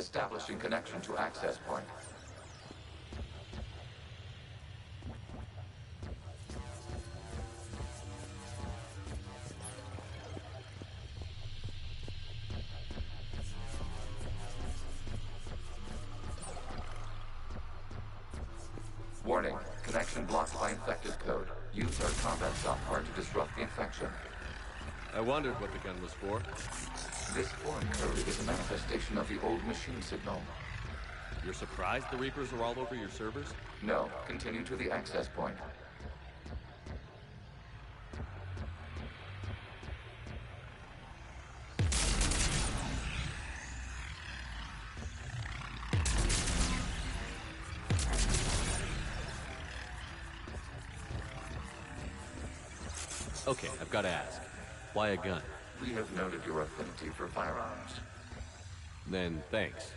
Establishing connection to access point. Warning, connection blocked by infected code. Use our combat software to disrupt the infection. I wondered what the gun was for. This foreign code is a manifestation of the old machine signal. You're surprised the Reapers are all over your servers? No, continue to the access point. Okay, I've got to ask. Why a gun? We have noted your affinity for firearms. Then, thanks.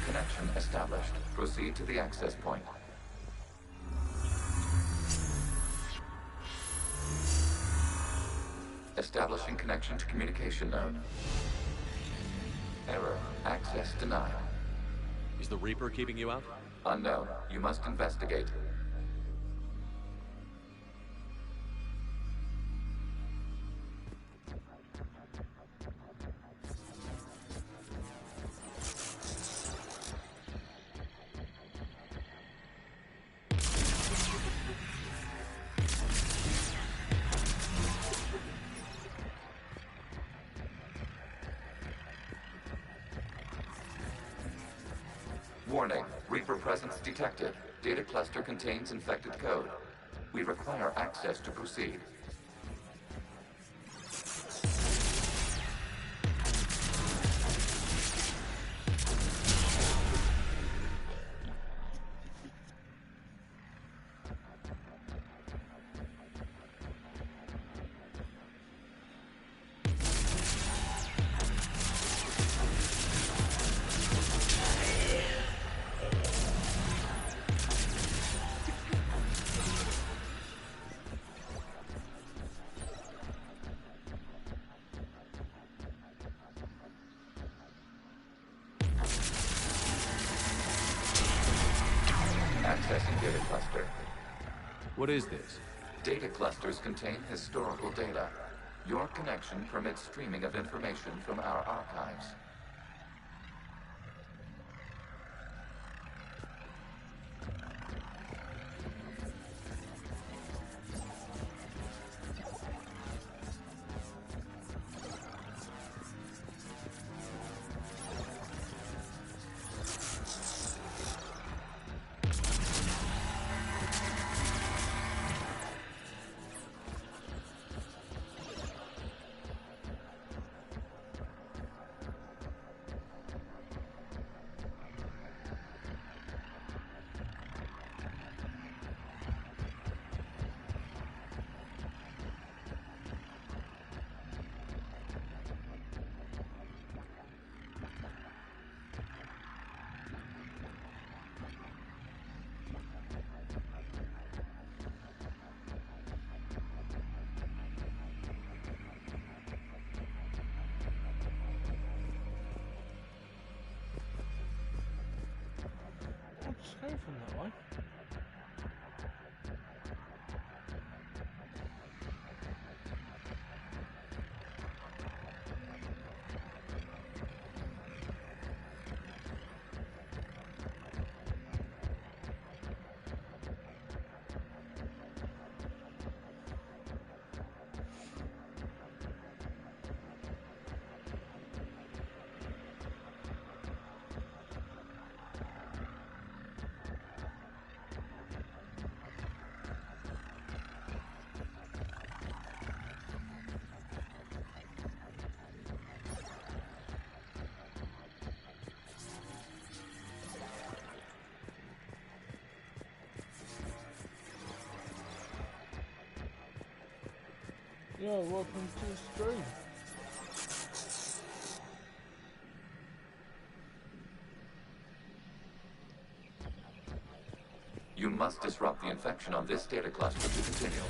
Connection established. Proceed to the access point. Establishing connection to communication node. Error. Access denied. Is the Reaper keeping you out? Unknown. You must investigate. Warning, Reaper presence detected. Data cluster contains infected code. We require access to proceed. Accessing data cluster. What is this? Data clusters contain historical data. Your connection permits streaming of information from our archives. Just go from that way. Yeah, welcome to the stream. You must disrupt the infection on this data cluster to continue.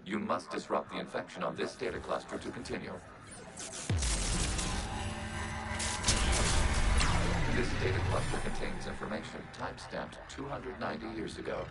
You must disrupt the infection on this data cluster to continue. This data cluster contains information timestamped 290 years ago.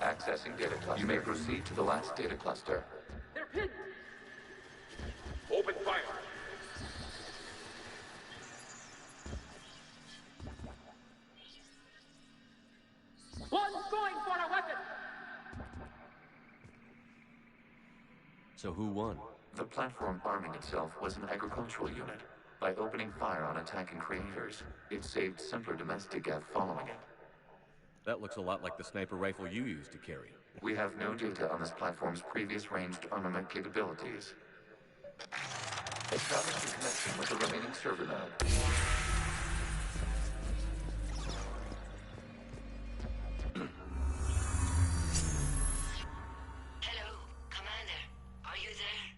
Accessing data cluster. You may proceed to the last data cluster. They're pinned! Open fire! One's going for a weapon! So who won? The platform arming itself was an agricultural unit. By opening fire on attacking creators, it saved simpler domestic Geth following it. That looks a lot like the sniper rifle you used to carry. We have no data on this platform's previous ranged armament capabilities. Establish a connection with the remaining server node. Hello, Commander. Are you there?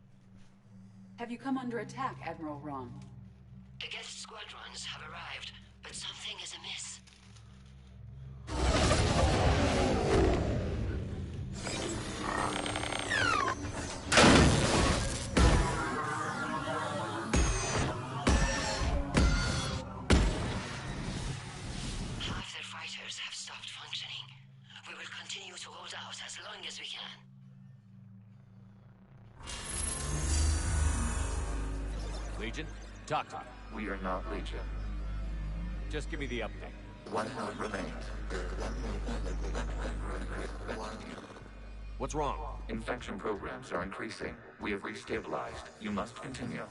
Have you come under attack, Admiral Ron? The guest squadrons have arrived, but something is amiss. Half their fighters have stopped functioning. We will continue to hold out as long as we can. Legion, talk to me. We are not Legion. Just give me the update. One node remains. What's wrong? Infection programs are increasing. We have restabilized. You must continue.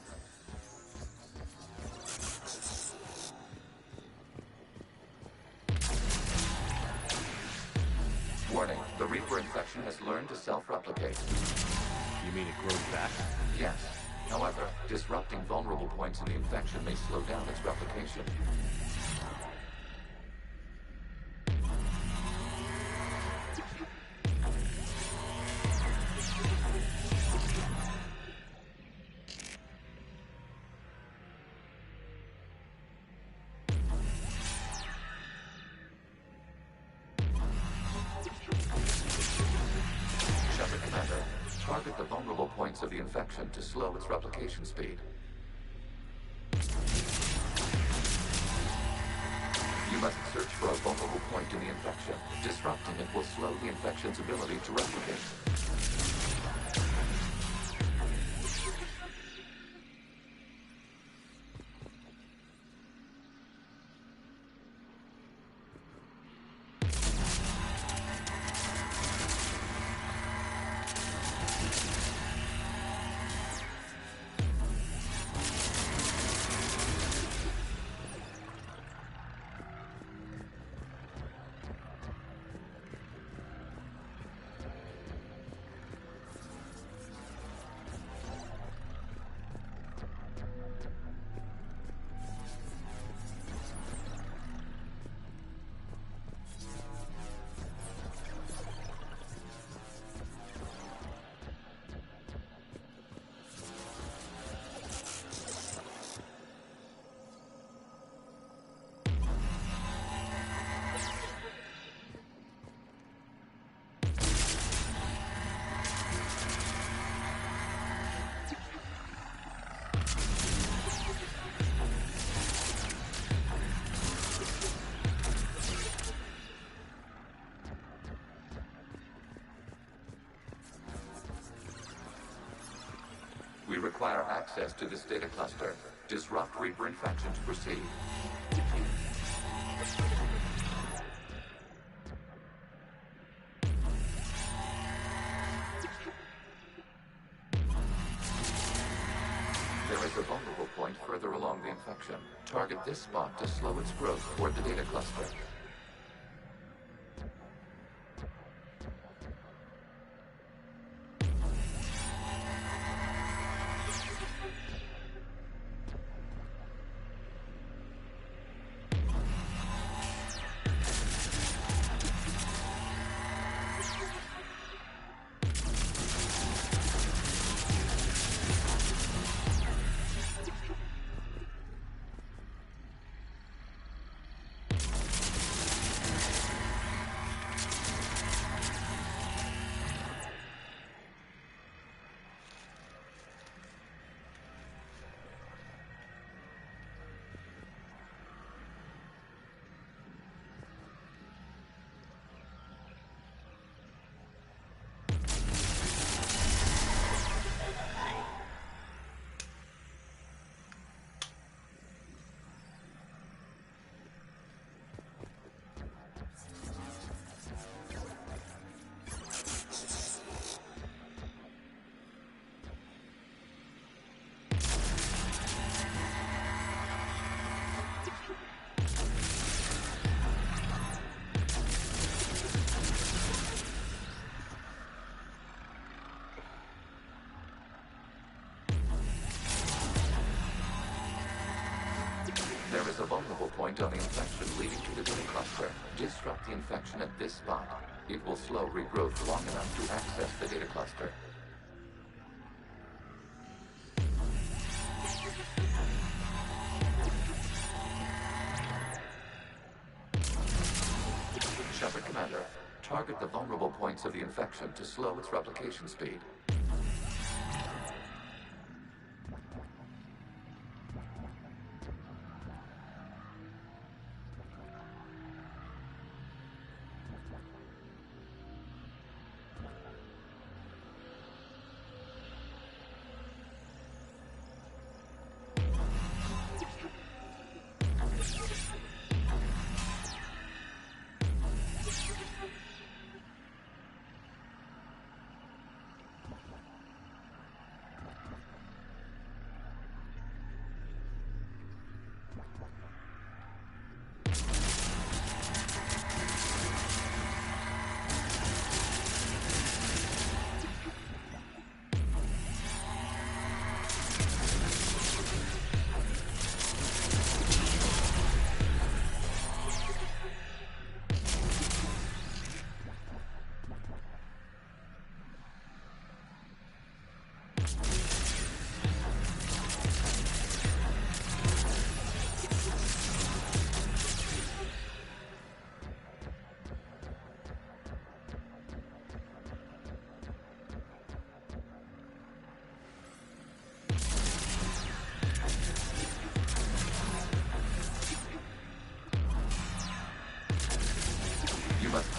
Warning, the Reaper infection has learned to self-replicate. You mean it grows back? Yes. However, disrupting vulnerable points in the infection may slow down its replication. Shepard Commander, target the vulnerable points of the infection to slow its replication speed. You must search for a vulnerable point in the infection. Disrupting it will slow the infection's ability to replicate. We require access to this data cluster. Disrupt Reaper infection to proceed. There is a vulnerable point further along the infection. Target this spot to slow its growth toward the data cluster. There is a vulnerable point on the infection leading to the data cluster. Disrupt the infection at this spot. It will slow regrowth long enough to access the data cluster. Shepard Commander, target the vulnerable points of the infection to slow its replication speed.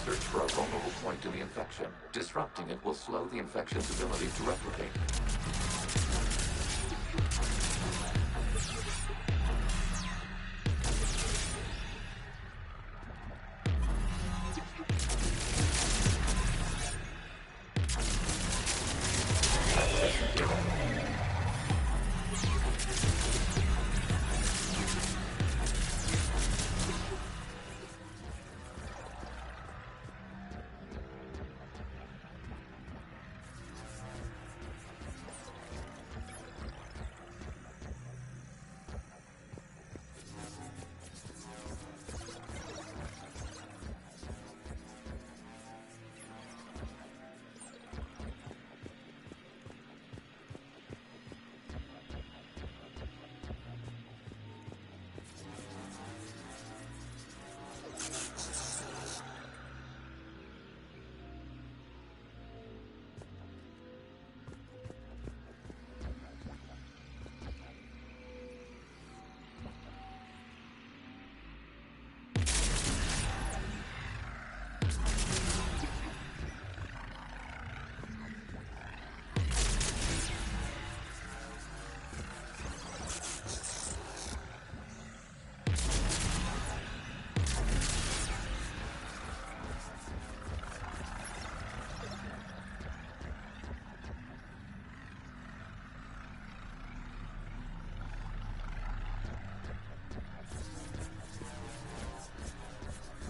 Search for a vulnerable point in the infection. Disrupting it will slow the infection's ability to replicate.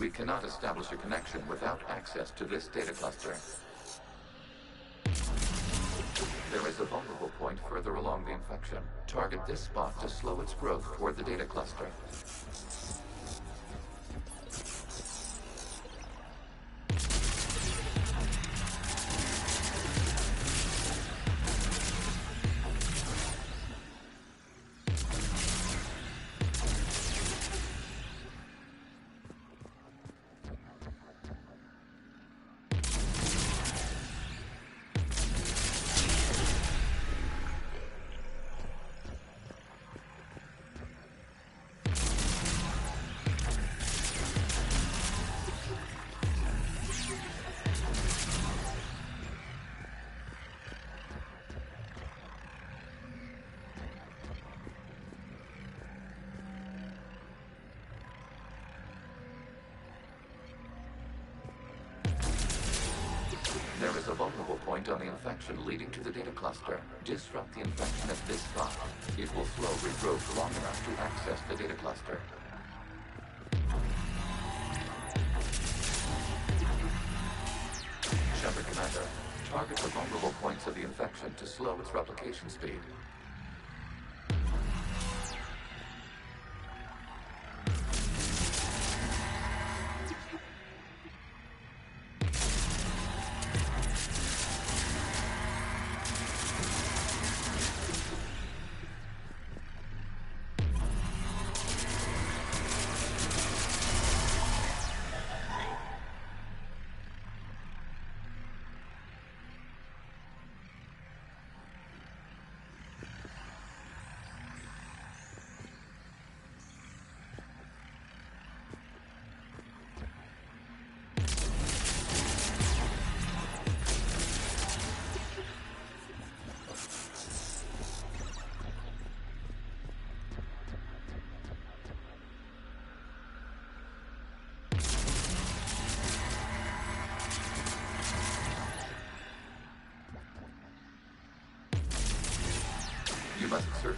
We cannot establish a connection without access to this data cluster. There is a vulnerable point further along the infection. Target this spot to slow its growth toward the data cluster. There is a vulnerable point on the infection leading to the data cluster. Disrupt the infection at this spot. It will slow regrowth long enough to access the data cluster. Shepard Commander, target the vulnerable points of the infection to slow its replication speed.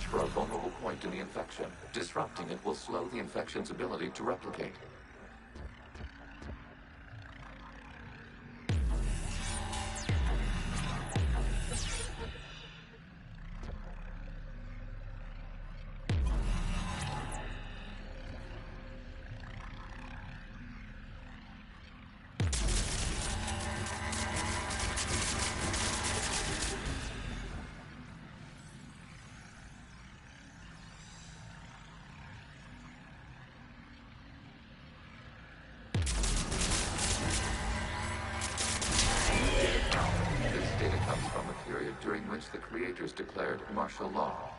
search for a vulnerable point in the infection. Disrupting it will slow the infection's ability to replicate. During which the creators declared martial law.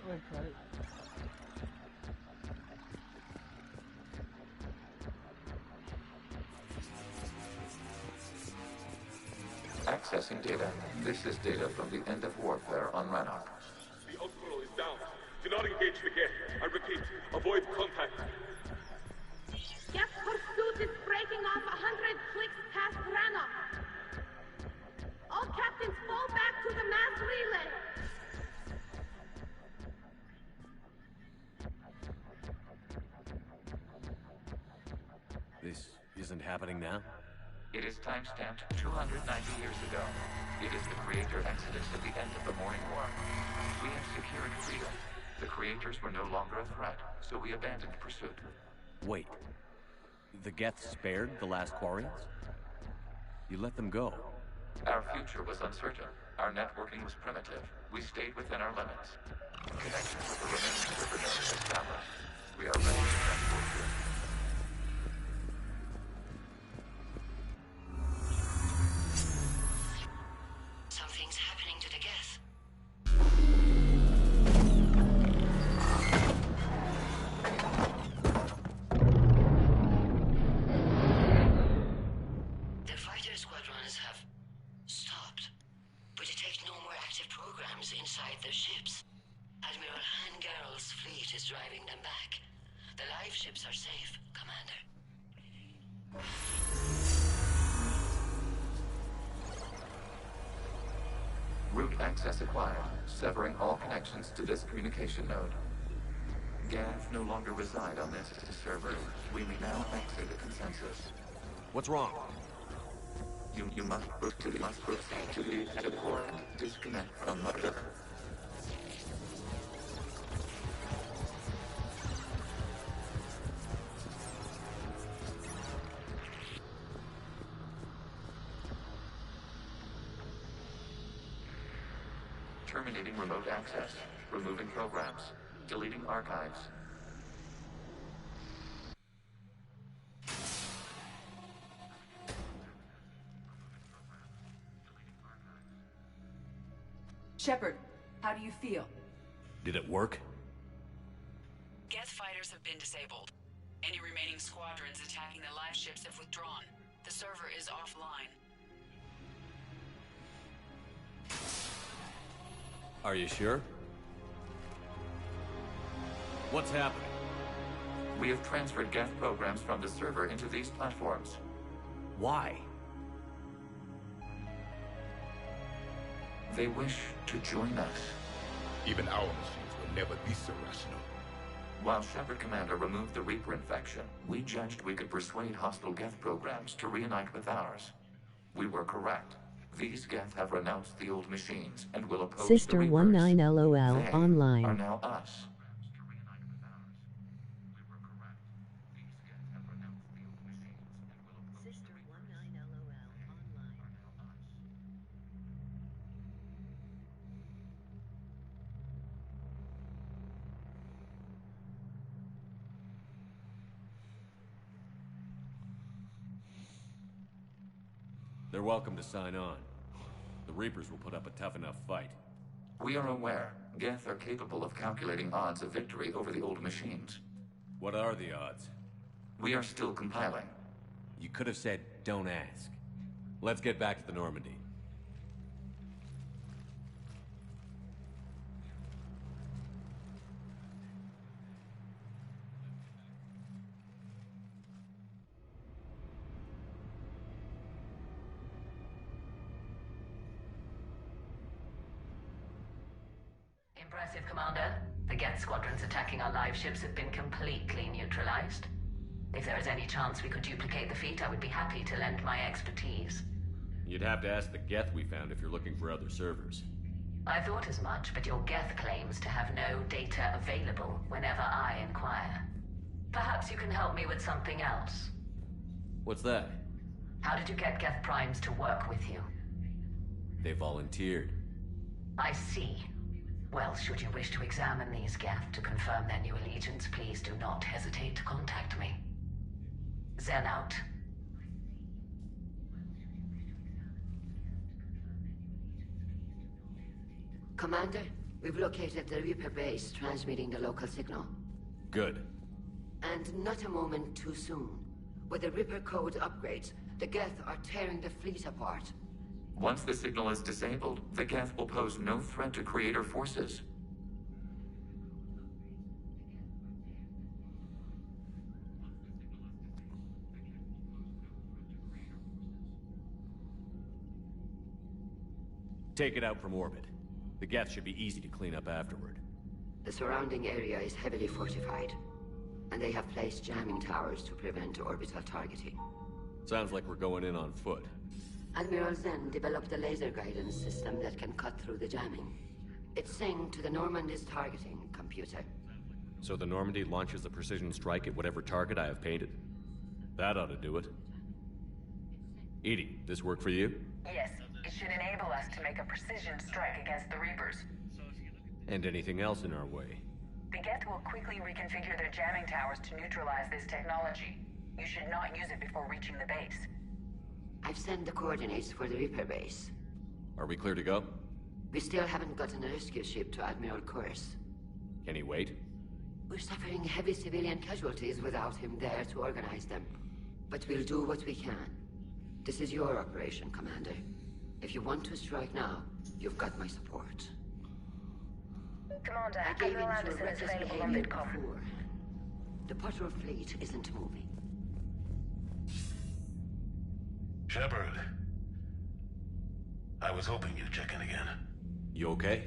Okay. Accessing data. This is data from the end of warfare on Rannoch. The Outcrow is down. Do not engage the gate. I repeat, avoid contact. Geth pursuit is breaking off 100 clicks past Rannoch. All captains fall back to the mass relay. This isn't happening now? It is timestamped 290 years ago. It is the Creator Exodus at the end of the Morning War. We have secured freedom. The Creators were no longer a threat, so we abandoned pursuit. Wait. The Geth spared the last Quarians? You let them go? Our future was uncertain. Our networking was primitive. We stayed within our limits. Connection with the remaining server nodes established. We are ready to transport you. Something's happening to the Geth. The fighter squadrons have stopped. We detect no more active programs inside their ships. Admiral Hangarl's fleet is driving them back. The live ships are safe, Commander. Route access acquired, severing all connections to this communication node. Gav no longer reside on this server. We may now exit the consensus. What's wrong? You must proceed to the core and disconnect from Mother. Terminating remote access. Removing programs. Deleting archives. Shepard, how do you feel? Did it work? Geth fighters have been disabled. Any remaining squadrons attacking the live ships have withdrawn. The server is offline. Are you sure? What's happening? We have transferred Geth programs from the server into these platforms. Why? They wish to join us. Even our machines will never be so rational. While Shepard Commander removed the Reaper infection, we judged we could persuade hostile Geth programs to reunite with ours. We were correct. These Geth have renounced the old machines and will oppose Sister the Reapers. 19LOL They online. are now us. Sister 19LOL online. They're welcome to sign on. The Reapers will put up a tough enough fight. We are aware. Geth are capable of calculating odds of victory over the old machines. What are the odds? We are still compiling. You could have said, don't ask. Let's get back to the Normandy. Impressive, Commander. The Geth squadrons attacking our live ships have been completely neutralized. If there is any chance we could duplicate the feat, I would be happy to lend my expertise. You'd have to ask the Geth we found if you're looking for other servers. I thought as much, but your Geth claims to have no data available whenever I inquire. Perhaps you can help me with something else. What's that? How did you get Geth Primes to work with you? They volunteered. I see. Well, should you wish to examine these Geth to confirm their new allegiance, please do not hesitate to contact me. Zen out. Commander, we've located the Reaper base transmitting the local signal. Good. And not a moment too soon. With the Reaper code upgrades, the Geth are tearing the fleet apart. Once the signal is disabled, the Geth will pose no threat to Creator forces. Take it out from orbit. The Geth should be easy to clean up afterward. The surrounding area is heavily fortified, and they have placed jamming towers to prevent orbital targeting. Sounds like we're going in on foot. Admiral Zen developed a laser guidance system that can cut through the jamming. It's synced to the Normandy's targeting computer. So the Normandy launches a precision strike at whatever target I have painted? That ought to do it. EDI, this work for you? Yes, it should enable us to make a precision strike against the Reapers. And anything else in our way? The Geth will quickly reconfigure their jamming towers to neutralize this technology. You should not use it before reaching the base. I've sent the coordinates for the Reaper base. Are we clear to go? We still haven't gotten a rescue ship to Admiral Kurse. Can he wait? We're suffering heavy civilian casualties without him there to organize them. But we'll do what we can. This is your operation, Commander. If you want to strike now, you've got my support. Commander, I gave in Admiral to Anderson is reckless available on behavior VidCom. before. The patrol fleet isn't moving. Shepard. I was hoping you'd check in again. You okay?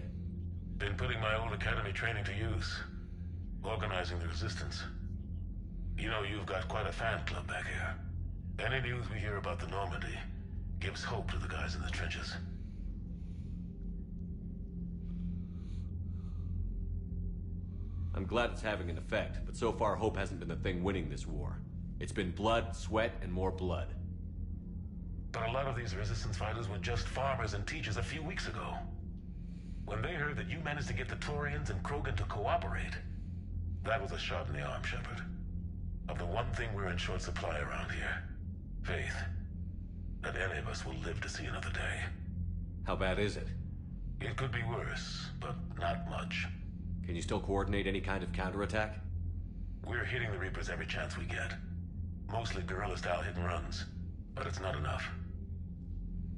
Been putting my old academy training to use. Organizing the resistance. You know, you've got quite a fan club back here. Any news we hear about the Normandy gives hope to the guys in the trenches. I'm glad it's having an effect, but so far hope hasn't been the thing winning this war. It's been blood, sweat, and more blood. But a lot of these resistance fighters were just farmers and teachers a few weeks ago. When they heard that you managed to get the Turians and Krogan to cooperate, that was a shot in the arm, Shepard. Of the one thing we're in short supply around here, faith. That any of us will live to see another day. How bad is it? It could be worse, but not much. Can you still coordinate any kind of counterattack? We're hitting the Reapers every chance we get. Mostly guerrilla-style hit and runs, but it's not enough.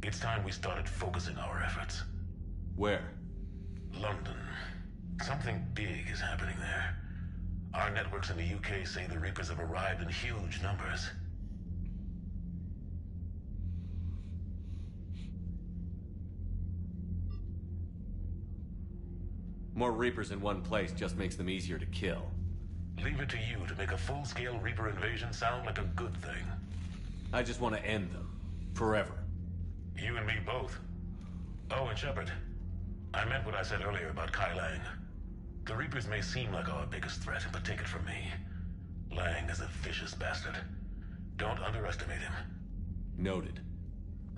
It's time we started focusing our efforts. Where? London. Something big is happening there. Our networks in the UK say the Reapers have arrived in huge numbers. More Reapers in one place just makes them easier to kill. Leave it to you to make a full-scale Reaper invasion sound like a good thing. I just want to end them. Forever. You and me both. Oh, and Shepard, I meant what I said earlier about Kai Lang. The Reapers may seem like our biggest threat, but take it from me. Lang is a vicious bastard. Don't underestimate him. Noted.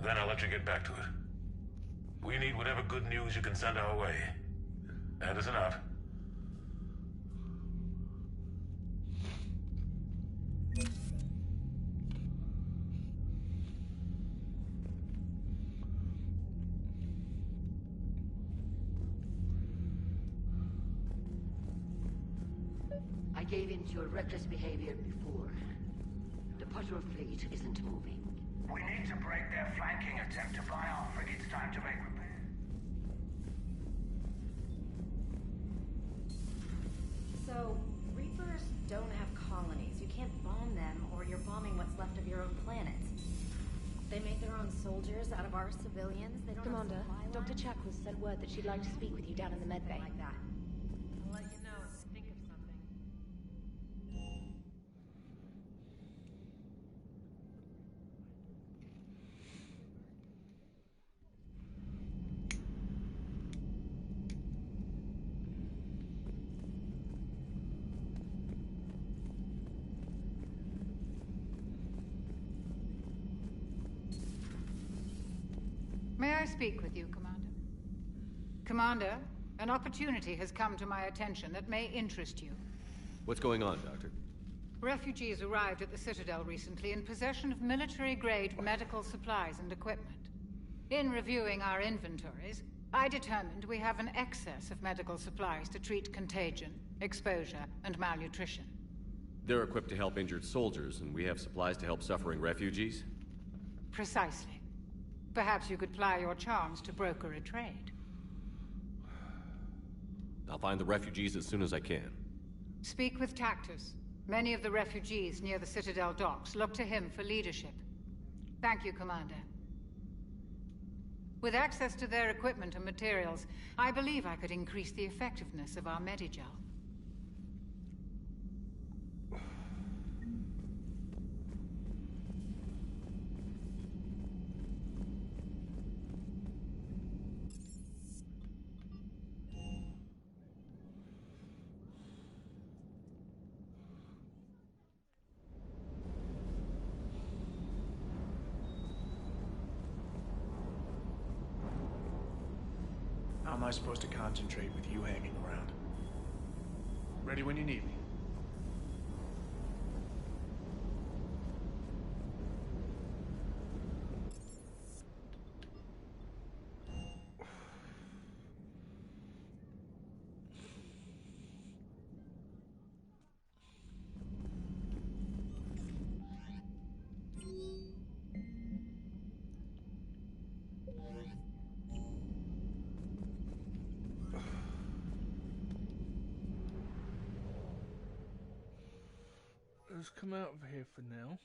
Then I'll let you get back to it. We need whatever good news you can send our way. Anderson out. I gave in to your reckless behavior before. The Potter fleet isn't moving. We need to break their flanking attempt to buy our frigates time to make repairs. So, Reapers don't have colonies. You can't bomb them, or you're bombing what's left of your own planet. They make their own soldiers out of our civilians. They don't Commander, have Dr. Chakwas sent word that she'd like to speak with you down in the medbay. like that. I'll let you know if I think of something. May I speak with you, Commander? Commander, an opportunity has come to my attention that may interest you. What's going on, Doctor? Refugees arrived at the Citadel recently in possession of military-grade medical supplies and equipment. In reviewing our inventories, I determined we have an excess of medical supplies to treat contagion, exposure, and malnutrition. They're equipped to help injured soldiers, and we have supplies to help suffering refugees? Precisely. Perhaps you could ply your charms to broker a trade. I'll find the refugees as soon as I can. Speak with Tactus. Many of the refugees near the Citadel docks look to him for leadership. Thank you, Commander. With access to their equipment and materials, I believe I could increase the effectiveness of our Medigel. How am I supposed to concentrate with you hanging around? Ready when you need me. Let's come out of here for now.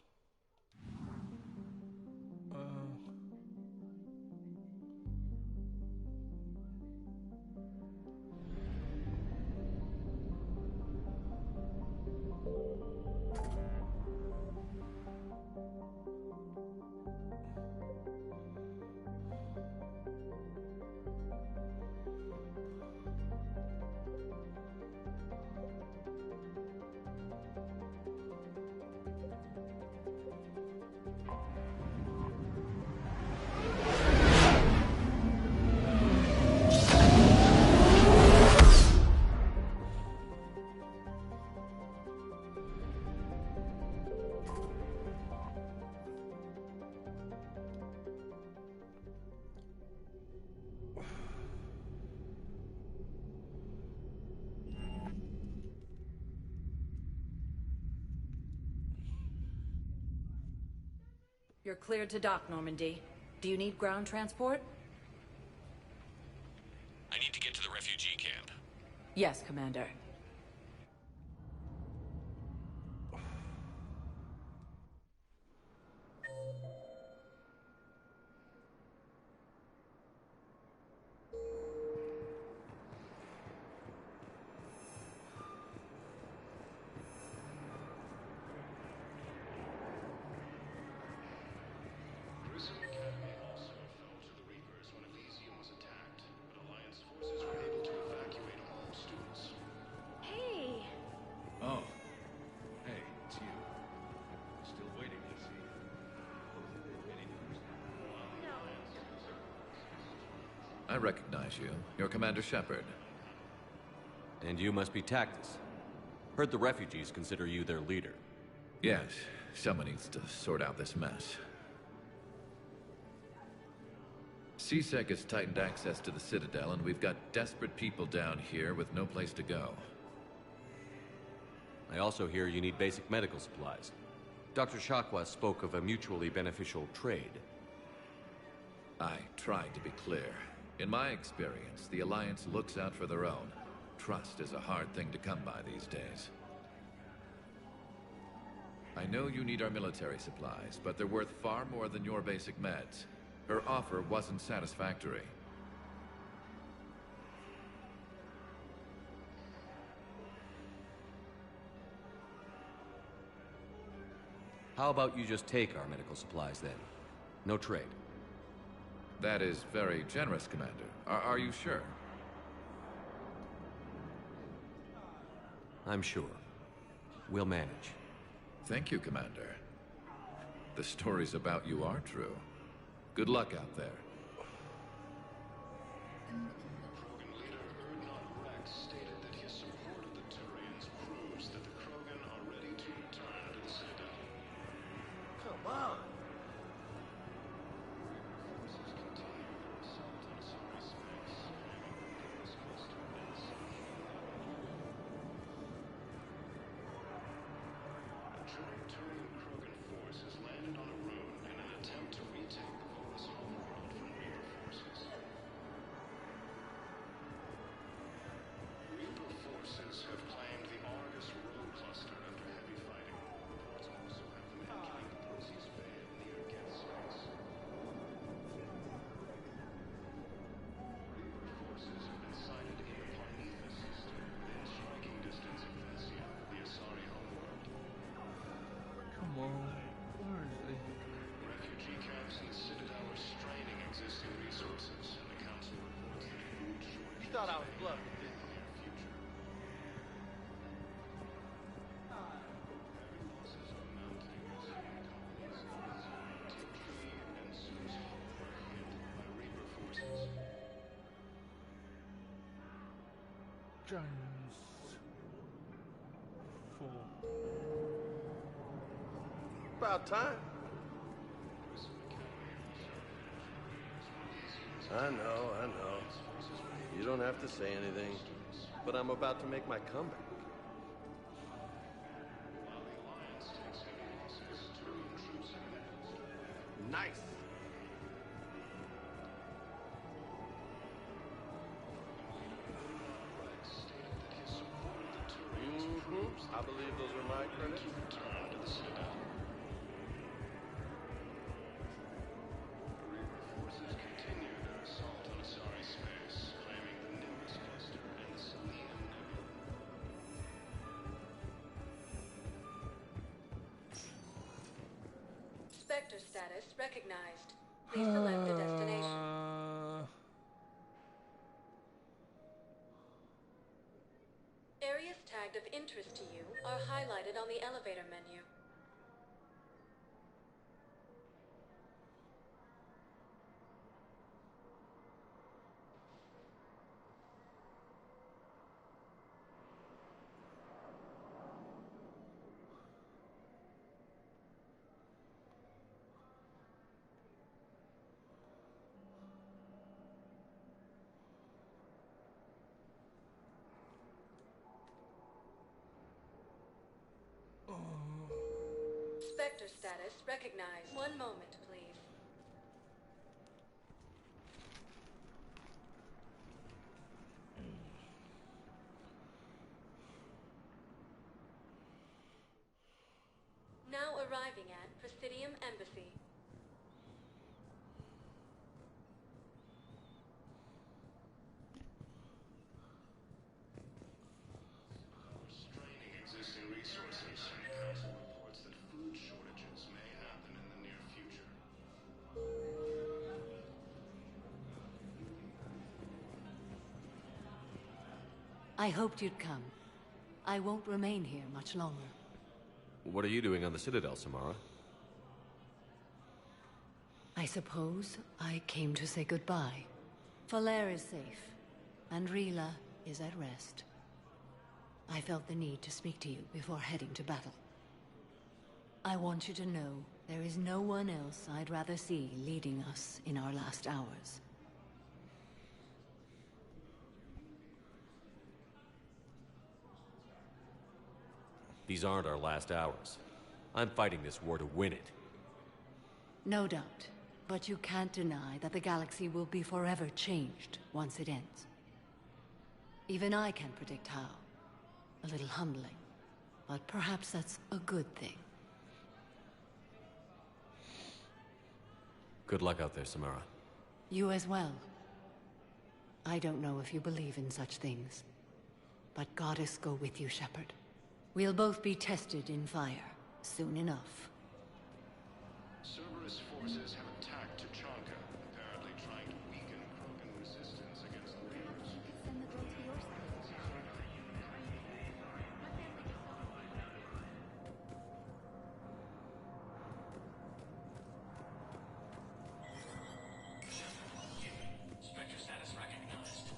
You're cleared to dock, Normandy. Do you need ground transport? I need to get to the refugee camp. Yes, Commander. Hey! Oh. Hey, it's you. Still waiting to see. Any news? I recognize you. You're Commander Shepard. And you must be Tactus. Heard the refugees consider you their leader. Yes, someone needs to sort out this mess. CSEC has tightened access to the Citadel, and we've got desperate people down here with no place to go. I also hear you need basic medical supplies. Dr. Shakwa spoke of a mutually beneficial trade. I tried to be clear. In my experience, the Alliance looks out for their own. Trust is a hard thing to come by these days. I know you need our military supplies, but they're worth far more than your basic meds. Her offer wasn't satisfactory. How about you just take our medical supplies then? No trade. That is very generous, Commander. Are you sure? I'm sure. We'll manage. Thank you, Commander. The stories about you are true. Good luck out there. Krogan leader Urdnot Rex stated that his support of the Turians proves that the Krogan are ready to return to the Citadel. Come on! Forces continue their assault on Asari space, ramming the Nimbus cluster and the city. A giant Turian Krogan force has landed on a rune in an attempt to retake the Volus homeworld from Reaper forces. Reaper forces have claimed the Argus rogue cluster after heavy fighting. Reports also have them entering the Perseus Bay near Geth space. Reaper forces have been sighted in the Parnitha system, within striking distance of Vesia, the Asari homeworld. Come on. Where is he? Refugee camps in the Citadel are straining existing resources, and the Council reports that food shortages You thought I was may bluffing, be in the near future. Heavy losses are mounting as human colonies in Vesia, Tiktree, and Susa are hit by Reaper forces. James. 4. About time. I know. You don't have to say anything, but I'm about to make my comeback. While the Alliance takes heavy losses, Turian troops have been posted. Nice. Rex stated that his support of the Turians proves I believe those are my credits. to return to the Citadel. Reaper forces continue their assault on Asari space, claiming the Nimbus cluster and the Selenium Nebula. Spectre status recognized. Please select a destination. Areas tagged of interest to you are highlighted on the elevator menu. Spectre status recognized. One moment, please. Now arriving at Presidium Embassy. Straining existing resources. Council reports that food shortages may happen in the near future. I hoped you'd come. I won't remain here much longer. What are you doing on the Citadel, Samara? I suppose I came to say goodbye. Falair is safe, and Rila is at rest. I felt the need to speak to you before heading to battle. I want you to know there is no one else I'd rather see leading us in our last hours. These aren't our last hours. I'm fighting this war to win it. No doubt, but you can't deny that the galaxy will be forever changed once it ends. Even I can't predict how. A little humbling, but perhaps that's a good thing. Good luck out there, Samara. You as well. I don't know if you believe in such things, but Goddess go with you, Shepard. We'll both be tested in fire, soon enough. Cerberus forces have attacked Tuchanka, apparently trying to weaken Krogan resistance against the Reapers. Send the girl to your side. Spectre status recognized.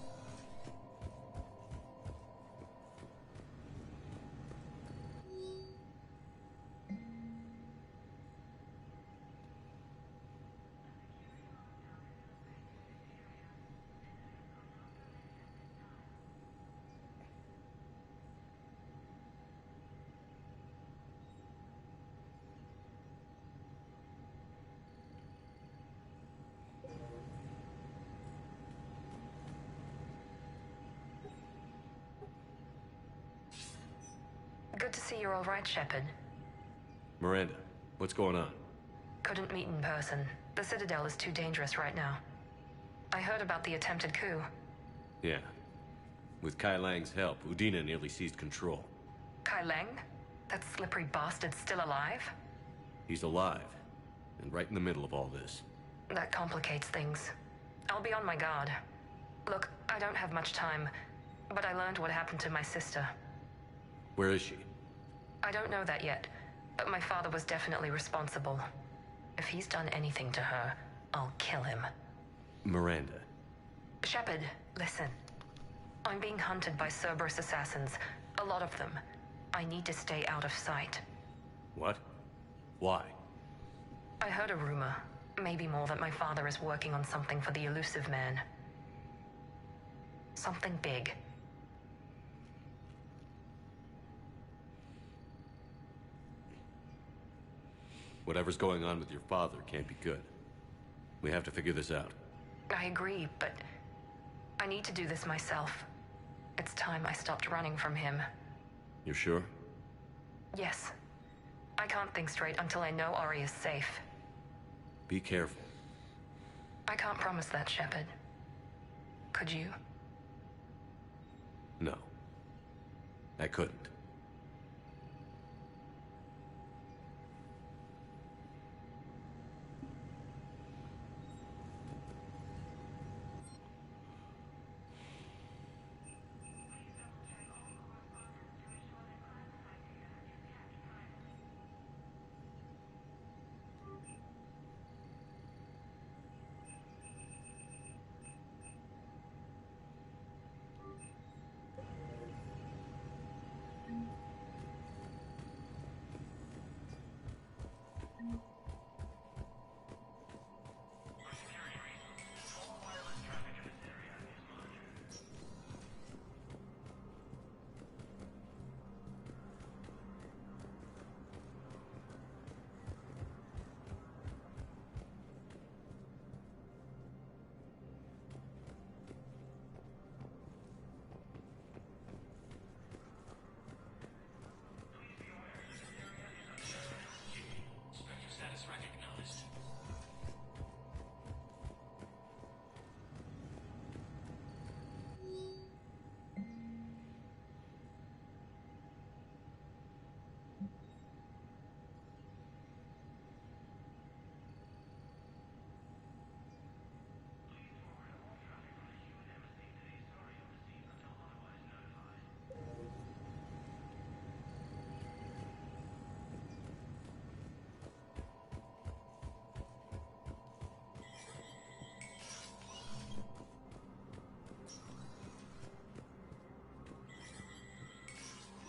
Good to see you're all right, Shepard. Miranda, what's going on? Couldn't meet in person. The Citadel is too dangerous right now. I heard about the attempted coup. Yeah. With Kai Lang's help, Udina nearly seized control. Kai Lang? That slippery bastard's still alive? He's alive, and right in the middle of all this. That complicates things. I'll be on my guard. Look, I don't have much time, but I learned what happened to my sister. Where is she? I don't know that yet, but my father was definitely responsible. If he's done anything to her, I'll kill him. Miranda. Shepard, listen. I'm being hunted by Cerberus assassins. A lot of them. I need to stay out of sight. What? Why? I heard a rumor, maybe more, that my father is working on something for the Elusive Man. Something big. Whatever's going on with your father can't be good. We have to figure this out. I agree, but I need to do this myself. It's time I stopped running from him. You're sure? Yes. I can't think straight until I know Ori is safe. Be careful. I can't promise that, Shepard. Could you? No. I couldn't.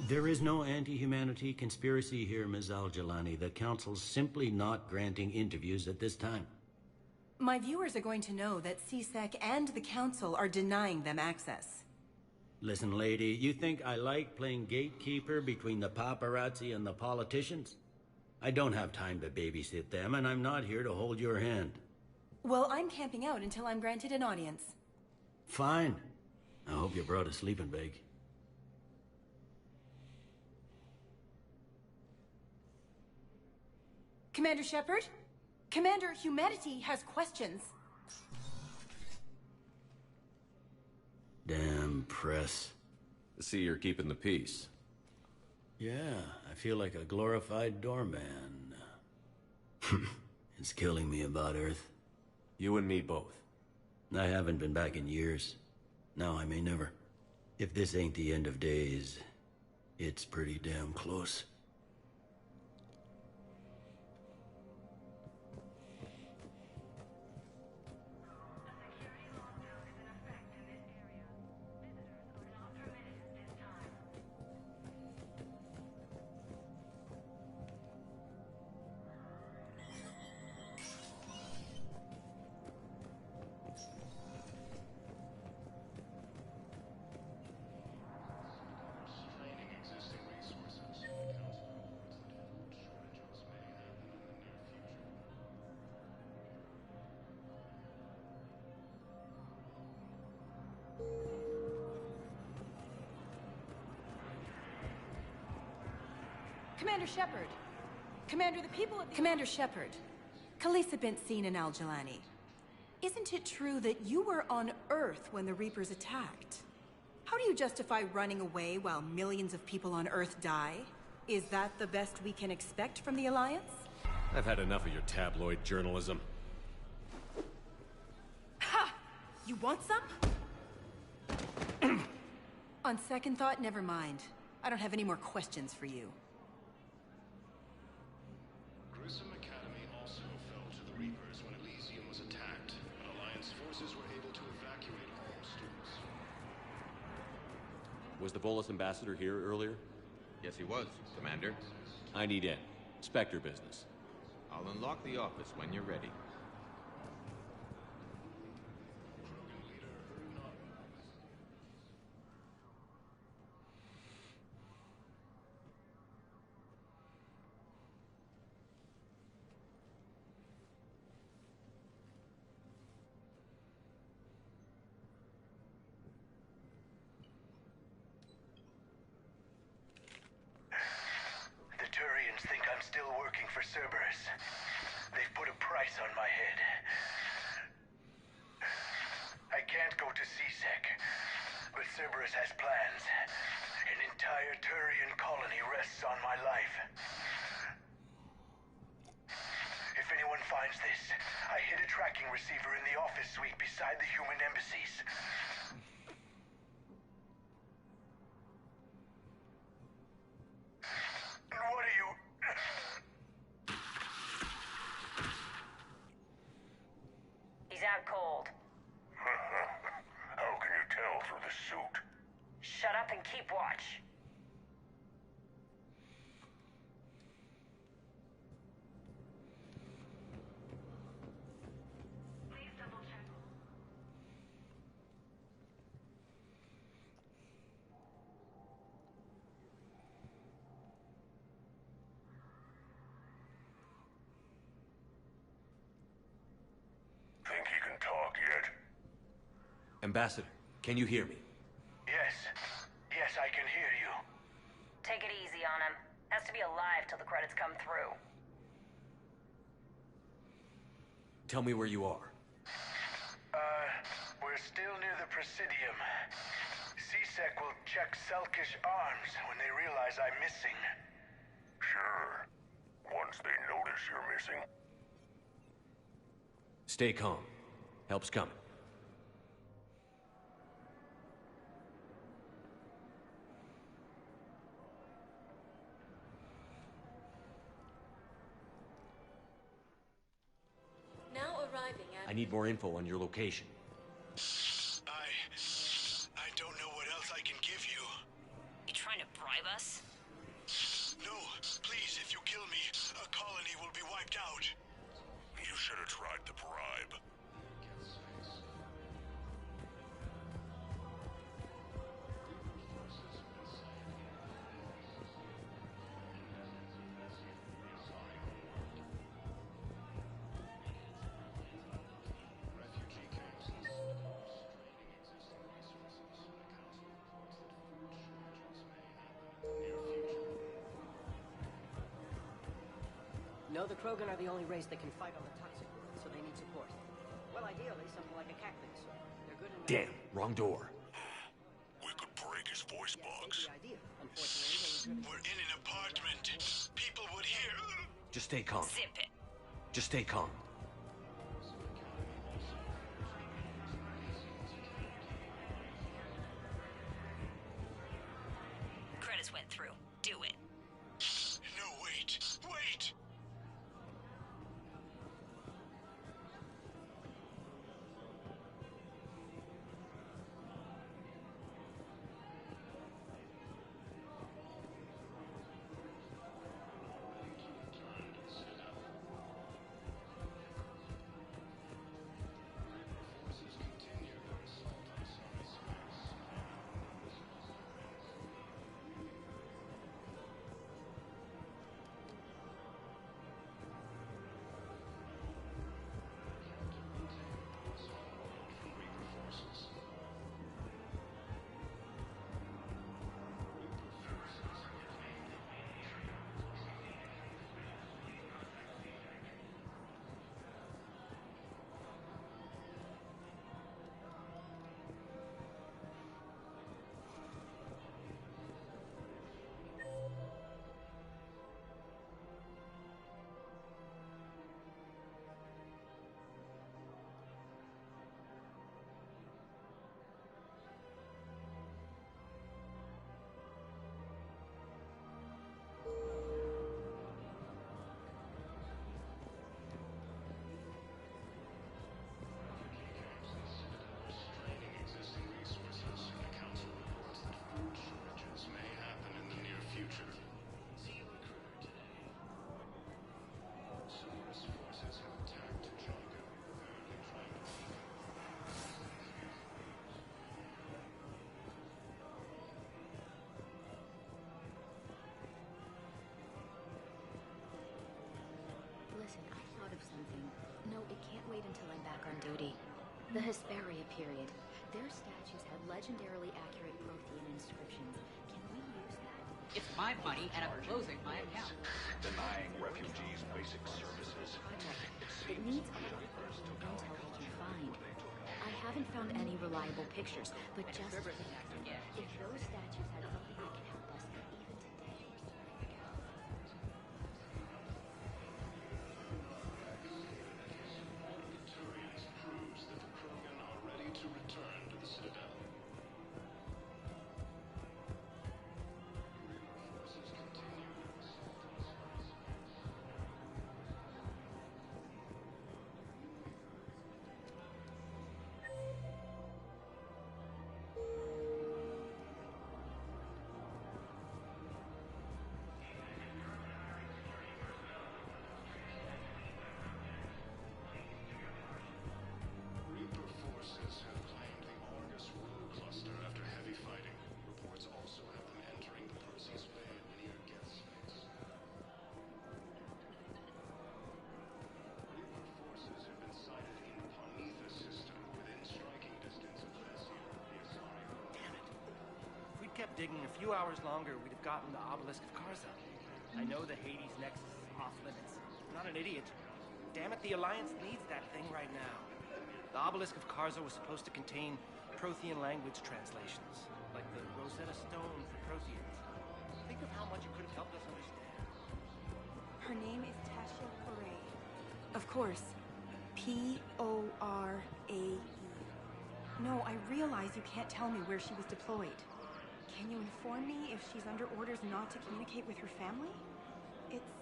There is no anti-humanity conspiracy here, Ms. Al-Jalani. The Council's simply not granting interviews at this time. My viewers are going to know that CSEC and the Council are denying them access. Listen, lady, you think I like playing gatekeeper between the paparazzi and the politicians? I don't have time to babysit them, and I'm not here to hold your hand. Well, I'm camping out until I'm granted an audience. Fine. I hope you brought a sleeping bag. Commander Shepard? Commander, humanity has questions. Damn press. I see you're keeping the peace. Yeah, I feel like a glorified doorman. It's killing me about Earth. You and me both. I haven't been back in years. Now I may never. If this ain't the end of days, it's pretty damn close. Commander Shepard. Commander, the people of the... Commander Shepard. Khalisah bint Sin and Al-Jalani. Isn't it true that you were on Earth when the Reapers attacked? How do you justify running away while millions of people on Earth die? Is that the best we can expect from the Alliance? I've had enough of your tabloid journalism. Ha! You want some? On second thought, never mind. I don't have any more questions for you. Grissom Academy also fell to the Reapers when Elysium was attacked, and Alliance forces were able to evacuate all students. Was the Volus ambassador here earlier? Yes, he was, Commander. I need in. Spectre business. I'll unlock the office when you're ready. The Turians think I'm still working for Cerberus. They've put a price on my head. I can't go to CSEC, but Cerberus has plans. An entire Turian colony rests on my life. If anyone finds this, I hid a tracking receiver in the office suite beside the human embassies. What are you... He's out cold. How can you tell through the suit? Shut up and keep watch. Think he can talk yet? Ambassador, can you hear me? Yes. Yes, I can hear you. Take it easy on him. Has to be alive till the credits come through. Tell me where you are. We're still near the Presidium. CSEC will check Selkish arms when they realize I'm missing. Sure. Once they notice you're missing. Stay calm. Help's coming. Now arriving at... I need more info on your location. I don't know what else I can give you. You trying trying to bribe us? No, please, if you kill me, a colony will be wiped out. You should have tried the bribe. No, the Krogan are the only race that can fight on the toxic world, so they need support. Well, ideally, something like a cactus. They're good in... Damn, wrong door. We could break his voice box. The idea. Unfortunately, we're in an apartment. People would hear. Just stay calm. Zip it. Just stay calm. Credits went through. Do it. No, wait. Wait! Listen, I thought of something. No, it can't wait until I'm back on duty. The Hesperia period. Their statues had legendarily accurate Prothean inscriptions. Can we use that? It's my money, and I'm closing my account. Denying refugees basic services. It needs all the intel we can find. I haven't found any reliable pictures, but just if those statues had something that can help us even today. Proves that the Krogan are ready to return to the Citadel. Forces continue. Reaper forces have claimed the Orgus Rune Cluster after heavy fighting. Reports also have them entering the Perseus Bay near Geth's Face. Reaper forces have been sighted in the Ponetha system within striking distance of Thessia, the Asari. Damn it. If we'd kept digging a few hours longer, we'd have gotten the Obelisk of Karza. I know the Hades Nexus is off limits. I'm not an idiot. Damn it, the Alliance needs that thing right now. The Obelisk of Karza was supposed to contain Prothean language translations, like the Rosetta Stone for Protheans. Think of how much it could have helped us understand. Her name is Tasha Poray. Of course. P-O-R-A-E. No, I realize you can't tell me where she was deployed. Can you inform me if she's under orders not to communicate with her family? It's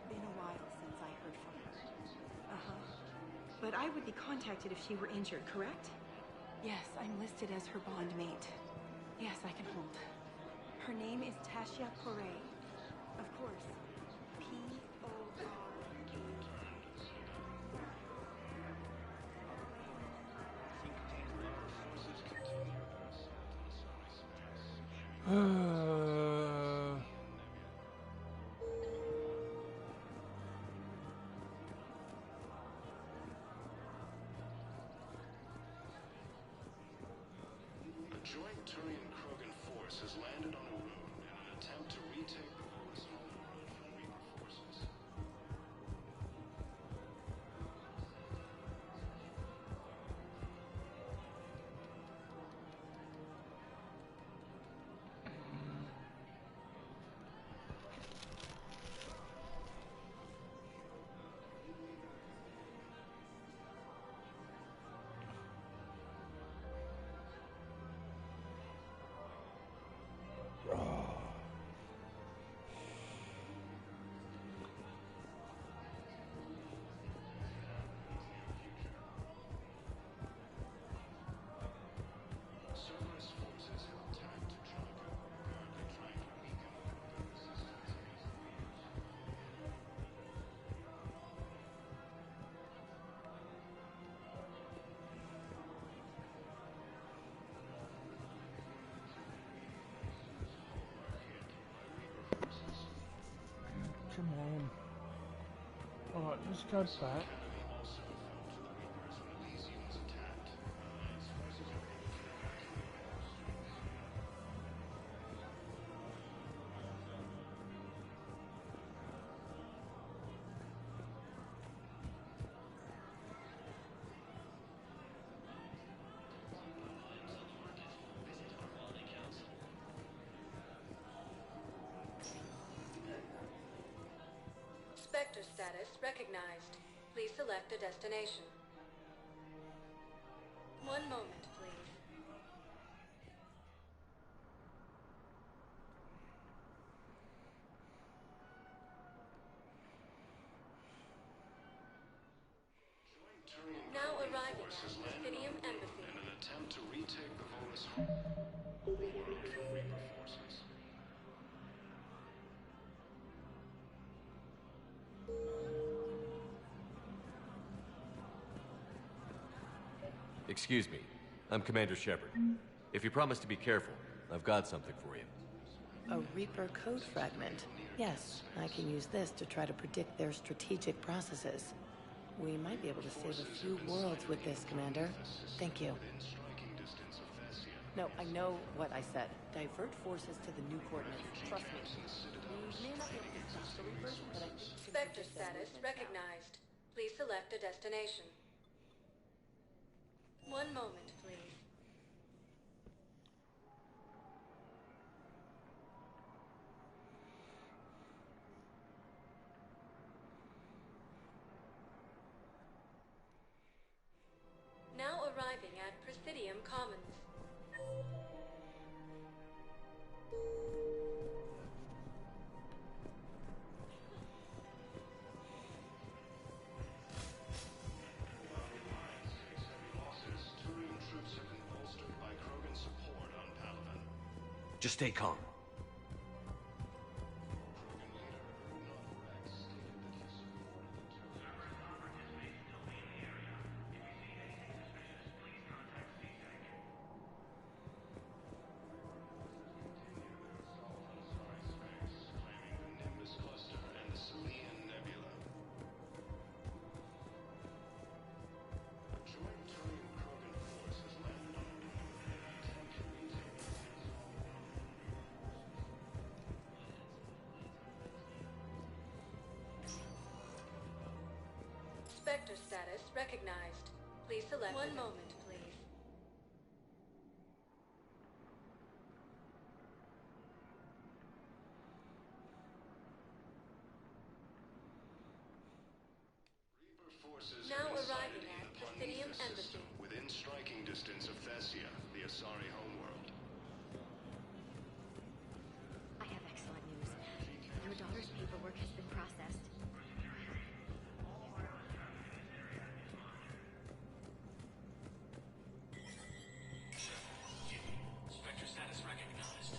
been a while since I heard from her. Uh-huh. But I would be contacted if she were injured, correct? Yes, I'm listed as her bond mate. Yes, I can hold. Her name is Tasha Corey. Of course. P-O-R-A. A joint Turian-Krogan force has landed on Arun in an attempt to retake the Volus homeworld from Reaper forces. Cerberus forces have attacked Tatraga, apparently trying to weaken Krogan resistance against the Reapers. Come on. Alright, let's go back. Also fell to the Reapers when Elysium was attacked. Alliance forces are able to evacuate. Spectre status recognized. Please select a destination. One moment, please. Joint Turian Now Krogan arriving force at has landed Presidium on Arun Embassy. in an attempt to retake the Volus homeworld from Reaper forces. Excuse me. I'm Commander Shepard. If you promise to be careful, I've got something for you. A Reaper code fragment. Yes, I can use this to try to predict their strategic processes. We might be able to save a few worlds with this, Commander. Thank you. Within striking distance of Thessia. No, I know what I said. Divert forces to the new coordinates. Trust me. We may not be able to stop the Reapers, but I think... Spectre status recognized. Please select a destination. One moment, please. Now arriving at Presidium Commons. Turian troops have been bolstered by Krogan support on Palaven. Just stay calm. Krogan leader Ugnaught Rex stated that he supported the Turian. Claiming the Nimbus cluster and the Selian Nebula. A joint Turian Krogan force has landed on Arun in an attempt to retake the Spectre status recognized. Please select one moment, please. Reaper forces Now have arriving decided at in the Presidium Prometheus Embassy. system within striking distance of Thessia, the Asari homeworld. I have excellent news. Your daughter's paperwork has been processed. Spectre status recognized.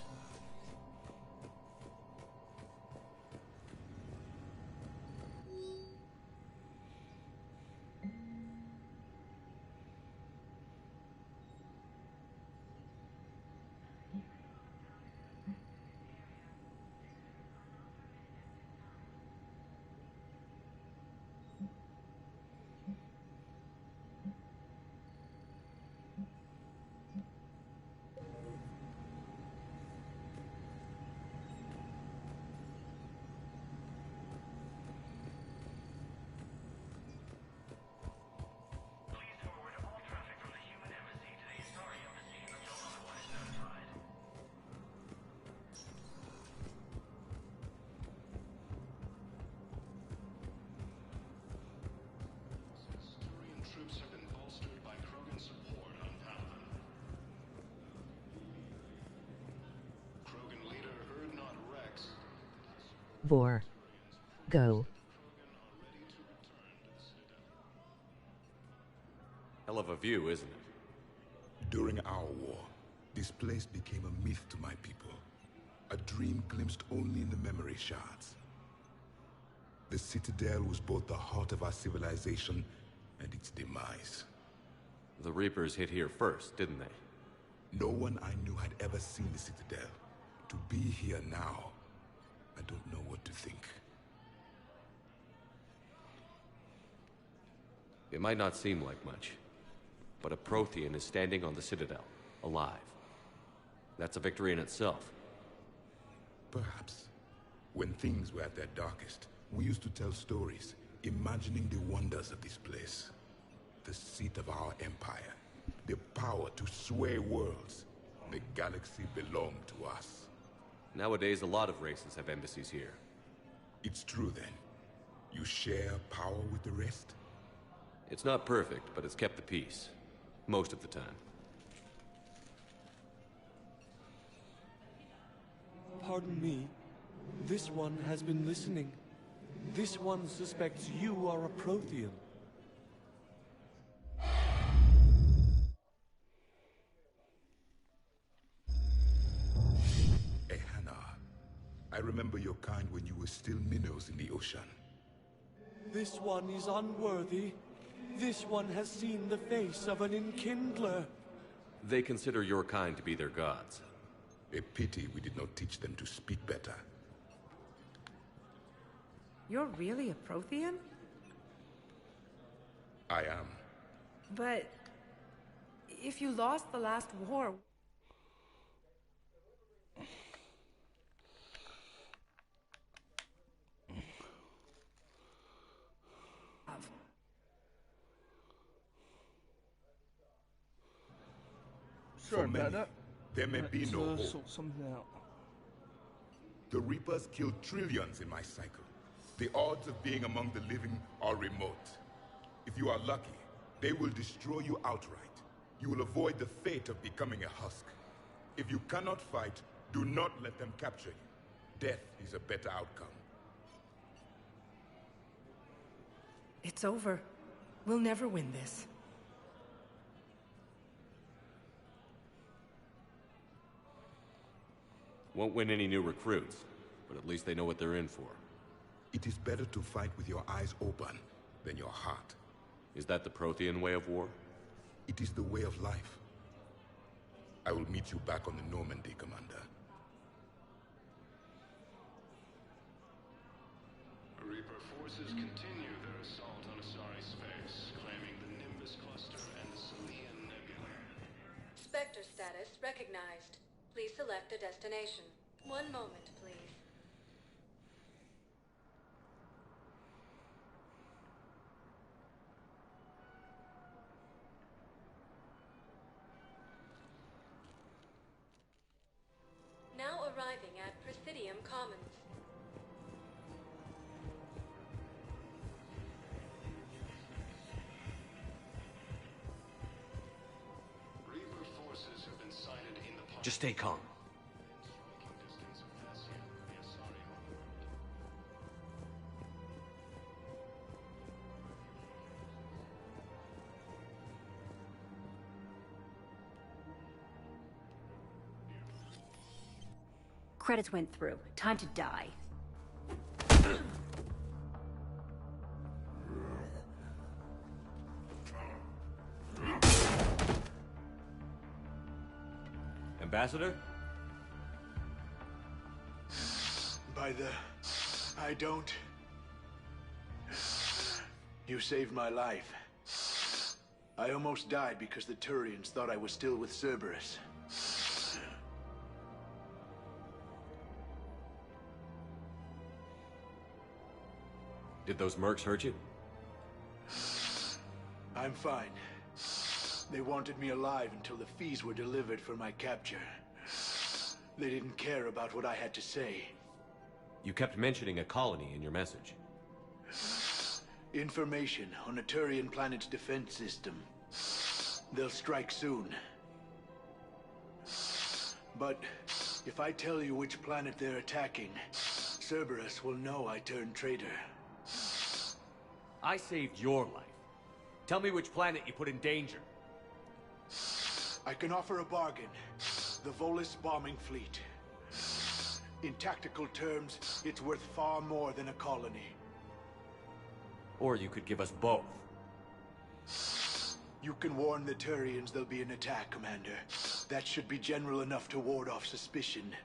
Vor. Go. Hell of a view, isn't it? During our war, this place became a myth to my people. A dream glimpsed only in the memory shards. The Citadel was both the heart of our civilization and its demise. The Reapers hit here first, didn't they? No one I knew had ever seen the Citadel. To be here now, I don't know what to think. It might not seem like much, but a Prothean is standing on the Citadel, alive. That's a victory in itself. Perhaps. When things were at their darkest, we used to tell stories, imagining the wonders of this place. The seat of our empire. The power to sway worlds. The galaxy belonged to us. Nowadays, a lot of races have embassies here. It's true then. You share power with the rest? It's not perfect, but it's kept the peace. Most of the time. Pardon me. This one has been listening. This one suspects you are a Prothean. Ehana, I remember your kind when you were still minnows in the ocean. This one is unworthy. This one has seen the face of an enkindler. They consider your kind to be their gods. A pity we did not teach them to speak better. You're really a Prothean? I am. But if you lost the last war... For many, there may be no hope. Sort something out. The Reapers killed trillions in my cycle. The odds of being among the living are remote. If you are lucky, they will destroy you outright. You will avoid the fate of becoming a husk. If you cannot fight, do not let them capture you. Death is a better outcome. It's over. We'll never win this. Won't win any new recruits, but at least they know what they're in for. It is better to fight with your eyes open than your heart. Is that the Prothean way of war? It is the way of life. I will meet you back on the Normandy, Commander. Reaper forces continue their assault on Asari space, claiming the Nimbus cluster and the Salian Nebula. Spectre status recognized. Please select a destination. One moment, please. Now arriving at Presidium Commons. Reaper forces have been sighted in the Just stay calm. Credits went through. Time to die. Ambassador? By the... I don't... You saved my life. I almost died because the Turians thought I was still with Cerberus. Did those mercs hurt you? I'm fine. They wanted me alive until the fees were delivered for my capture. They didn't care about what I had to say. You kept mentioning a colony in your message. Information on a Turian planet's defense system. They'll strike soon. But if I tell you which planet they're attacking, Cerberus will know I turned traitor. I saved your life. Tell me which planet you put in danger. I can offer a bargain. The Volus bombing fleet. In tactical terms, it's worth far more than a colony. Or you could give us both. You can warn the Turians there'll be an attack, Commander. That should be general enough to ward off suspicion.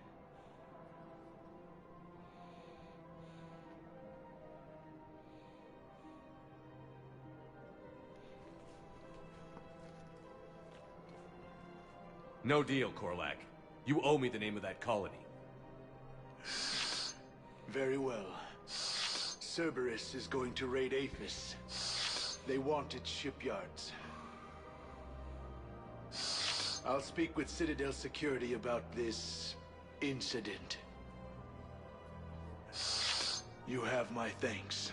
No deal, Korlak. You owe me the name of that colony. Very well. Cerberus is going to raid Aphis. They want its shipyards. I'll speak with Citadel Security about this incident. You have my thanks.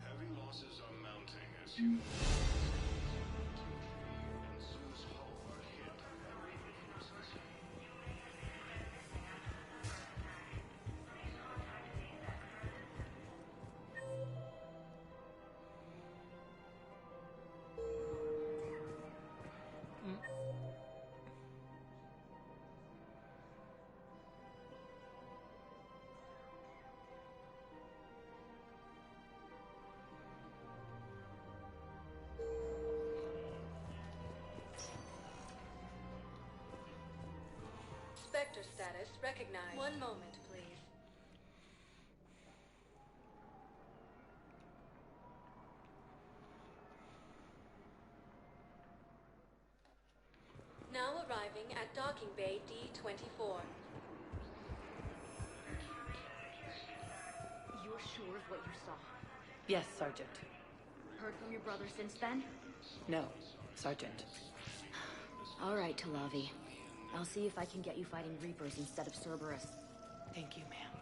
Heavy losses are mounting as humans. Spectre status recognized. One moment, please. Now arriving at docking bay D-24. You're sure of what you saw? Yes, Sergeant. Heard from your brother since then? No, Sergeant. All right, Talavi. I'll see if I can get you fighting Reapers instead of Cerberus. Thank you, ma'am.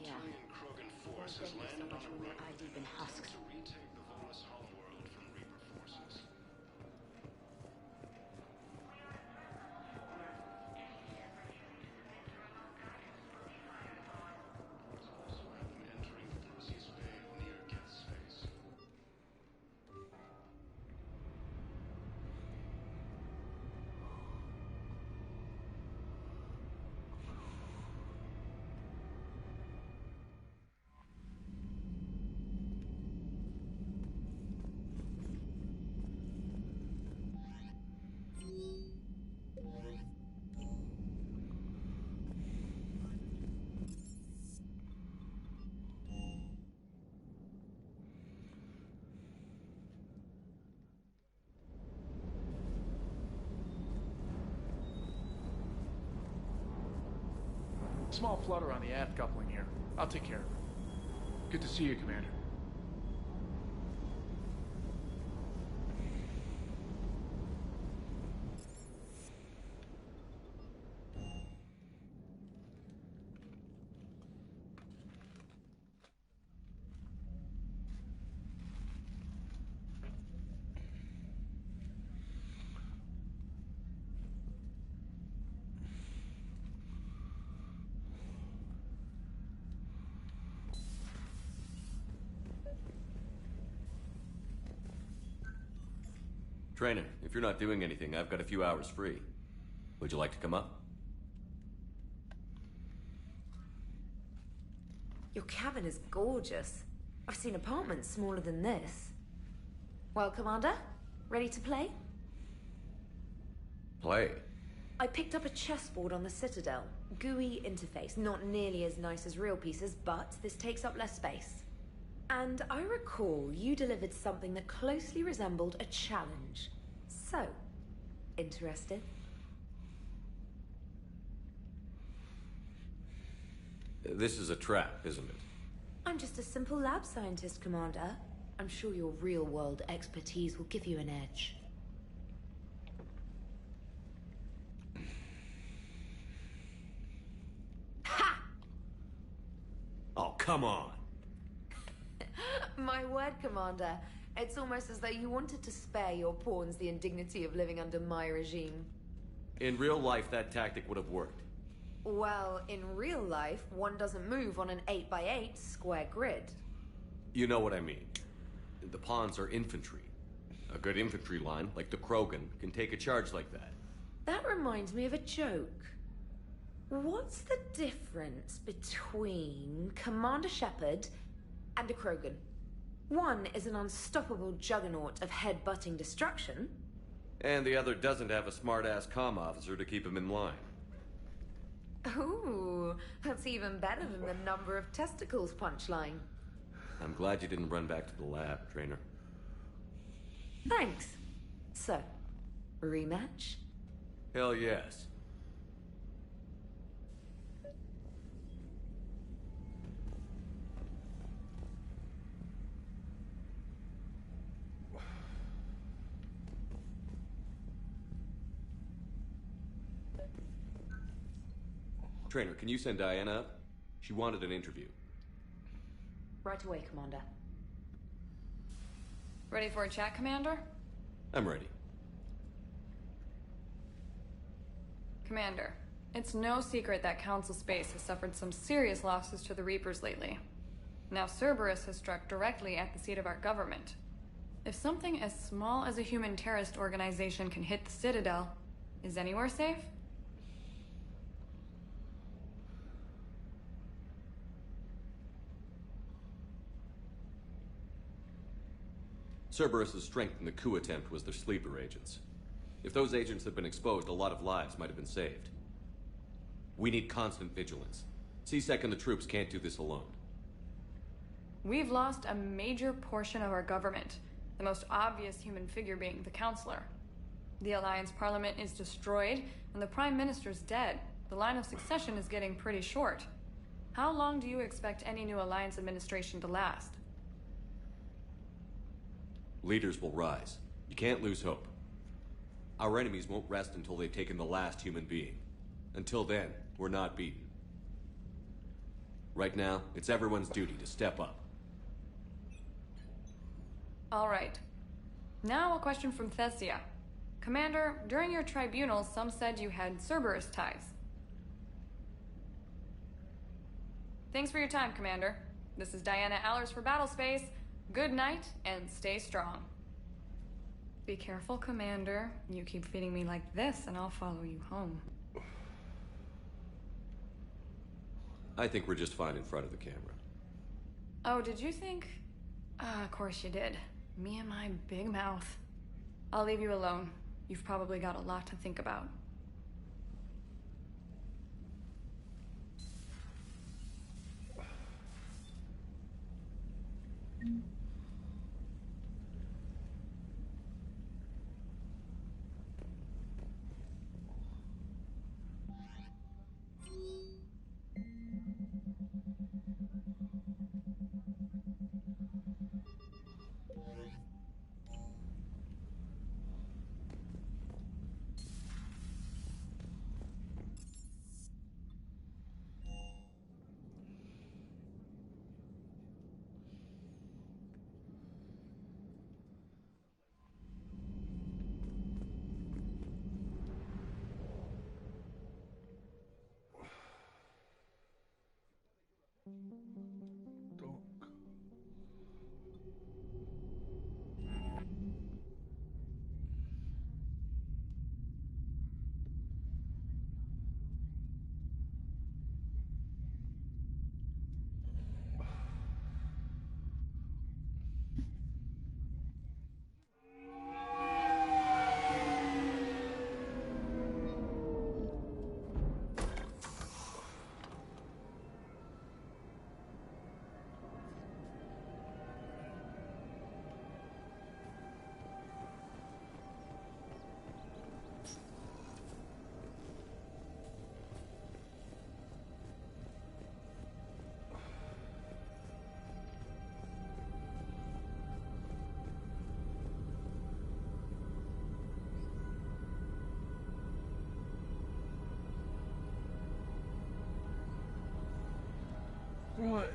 Yeah. Krogan force Thank has you so landed much on for a your rocket eye deep in husks. to retake the Volus homeworld from Reaper forces. Entering Percy's Bay near Geth's Face. Small flutter on the aft coupling here. I'll take care of it. Good to see you, Commander. Trainer, if you're not doing anything, I've got a few hours free. Would you like to come up? Your cabin is gorgeous. I've seen apartments smaller than this. Well, Commander, ready to play? Play? I picked up a chessboard on the Citadel. GUI interface, not nearly as nice as real pieces, but this takes up less space. And I recall you delivered something that closely resembled a challenge. So, interested? This is a trap, isn't it? I'm just a simple lab scientist, Commander. I'm sure your real-world expertise will give you an edge. Ha! Oh, come on! My word, Commander. It's almost as though you wanted to spare your pawns the indignity of living under my regime. In real life, that tactic would have worked. Well, in real life, one doesn't move on an 8x8 square grid. You know what I mean. The pawns are infantry. A good infantry line, like the Krogan, can take a charge like that. That reminds me of a joke. What's the difference between Commander Shepard and a Krogan? One is an unstoppable juggernaut of head-butting destruction. And the other doesn't have a smart-ass comm officer to keep him in line. Ooh, that's even better than the number of testicles punchline. I'm glad you didn't run back to the lab, Trainer. Thanks. So, rematch? Hell yes. Trainer, can you send Diana up? She wanted an interview. Right away, Commander. Ready for a chat, Commander? I'm ready. Commander, it's no secret that Council Space has suffered some serious losses to the Reapers lately. Now Cerberus has struck directly at the seat of our government. If something as small as a human terrorist organization can hit the Citadel, is anywhere safe? Cerberus' strength in the coup attempt was their sleeper agents. If those agents had been exposed, a lot of lives might have been saved. We need constant vigilance. C-Sec and the troops can't do this alone. We've lost a major portion of our government, the most obvious human figure being the Counselor. The Alliance Parliament is destroyed, and the Prime Minister's dead. The line of succession is getting pretty short. How long do you expect any new Alliance administration to last? Leaders will rise. You can't lose hope. Our enemies won't rest until they've taken the last human being. Until then, we're not beaten. Right now, it's everyone's duty to step up. All right. Now a question from Thessia. Commander, during your tribunal, some said you had Cerberus ties. Thanks for your time, Commander. This is Diana Allers for Battlespace. Good night, and stay strong. Be careful, Commander. You keep feeding me like this, and I'll follow you home. I think we're just fine in front of the camera. Oh, did you think? Of course you did. Me and my big mouth. I'll leave you alone. You've probably got a lot to think about. What?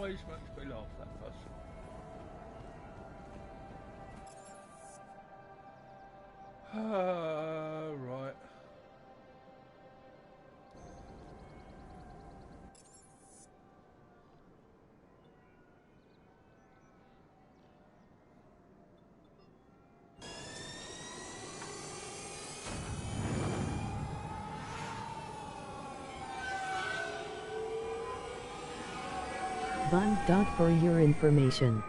always makes me laugh, that person. Right. Bond. For your information.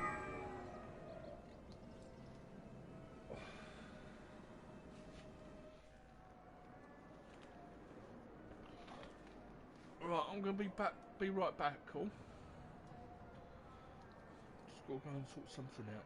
Right, I'm gonna be right back, cool? Just gotta go and sort something out.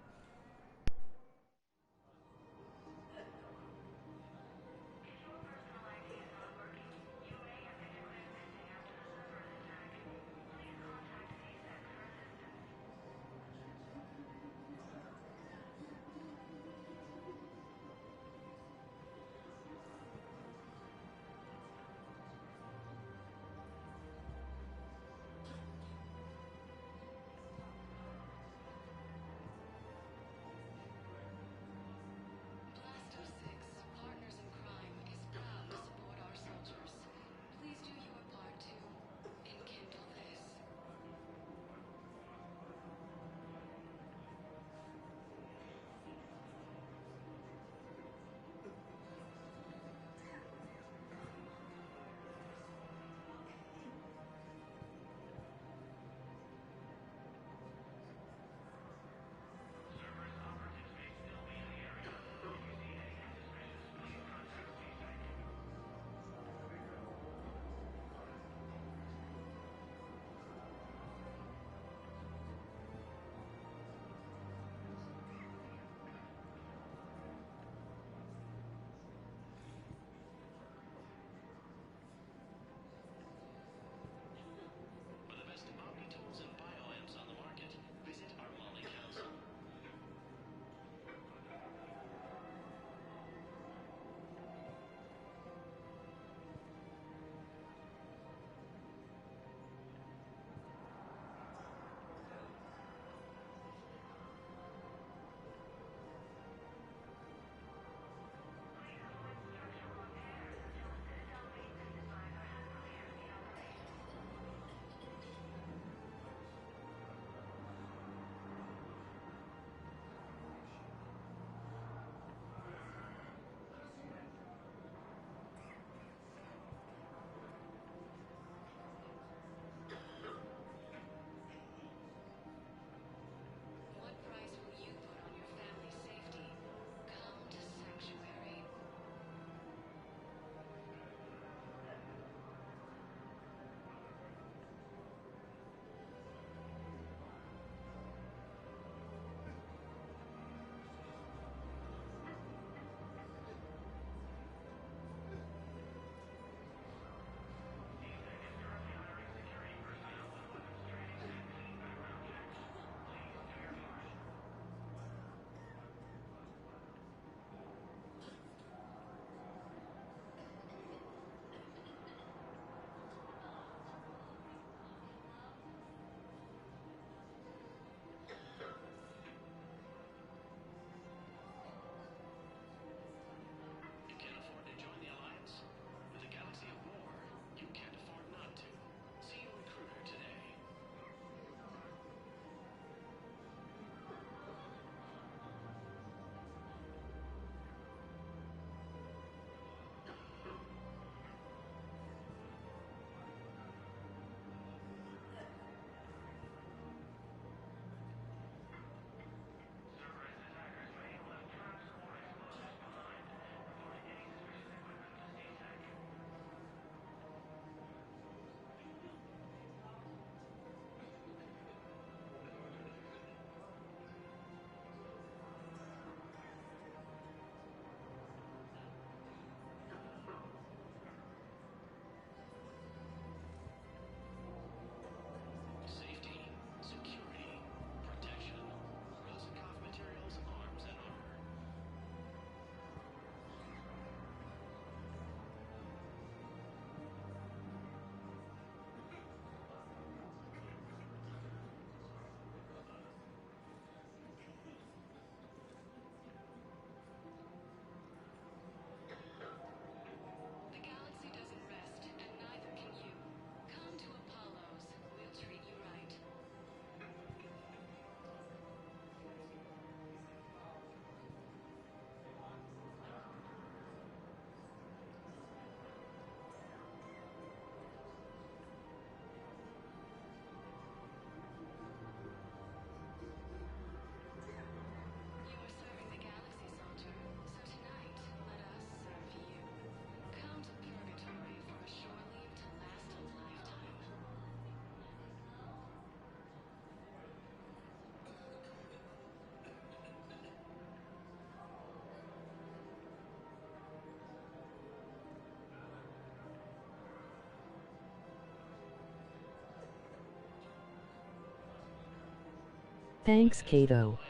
Thanks, Kato.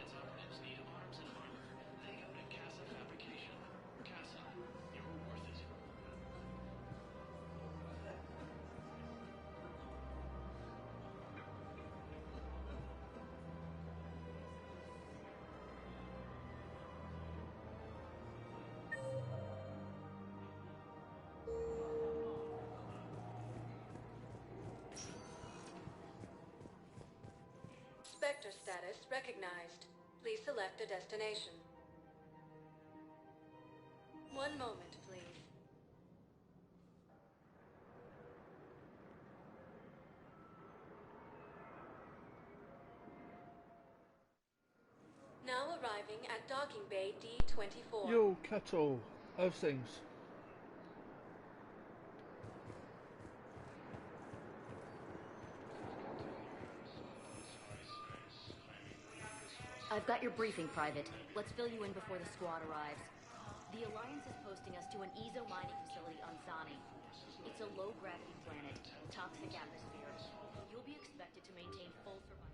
Spectre status recognized. Please select a destination. One moment, please. Now arriving at docking bay D24. Yo, Kettle. How's things? I've got your briefing, Private. Let's fill you in before the squad arrives. The Alliance is posting us to an EZO mining facility on Zani. It's a low-gravity planet, toxic atmosphere. You'll be expected to maintain full survival.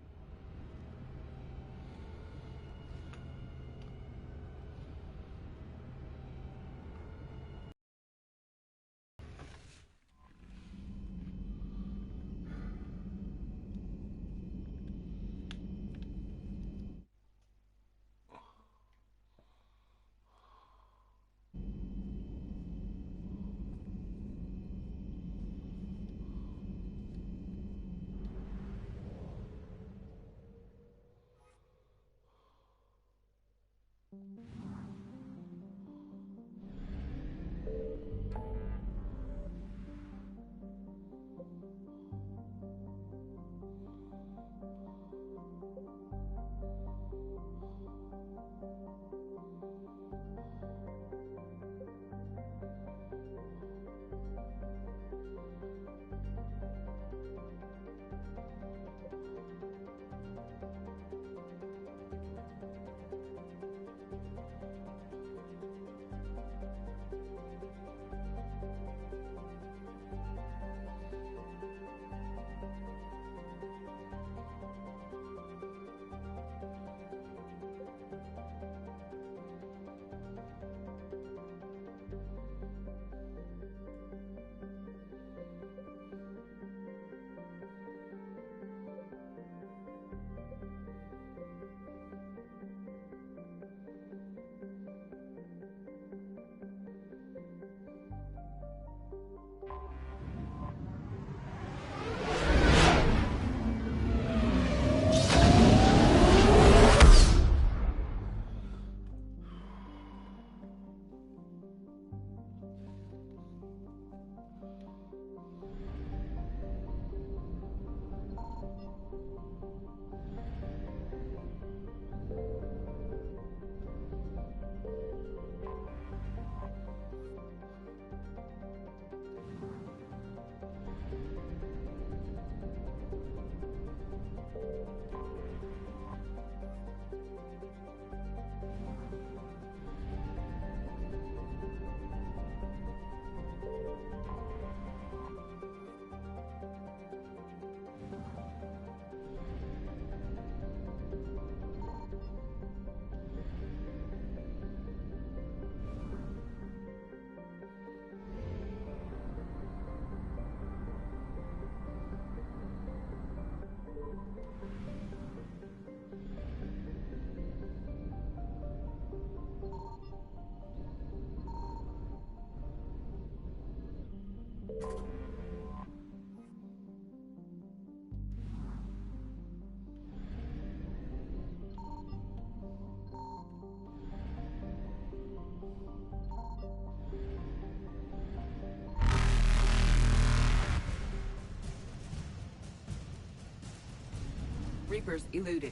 Reapers eluded.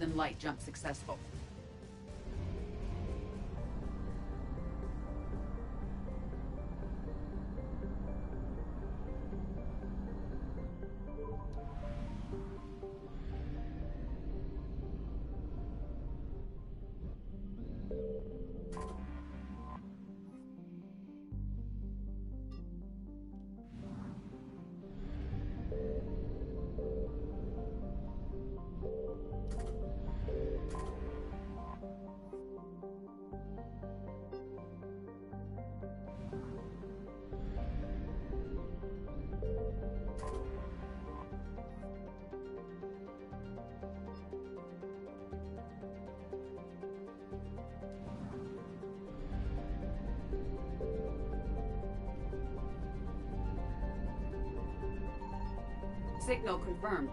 than light jump successful. Signal confirmed.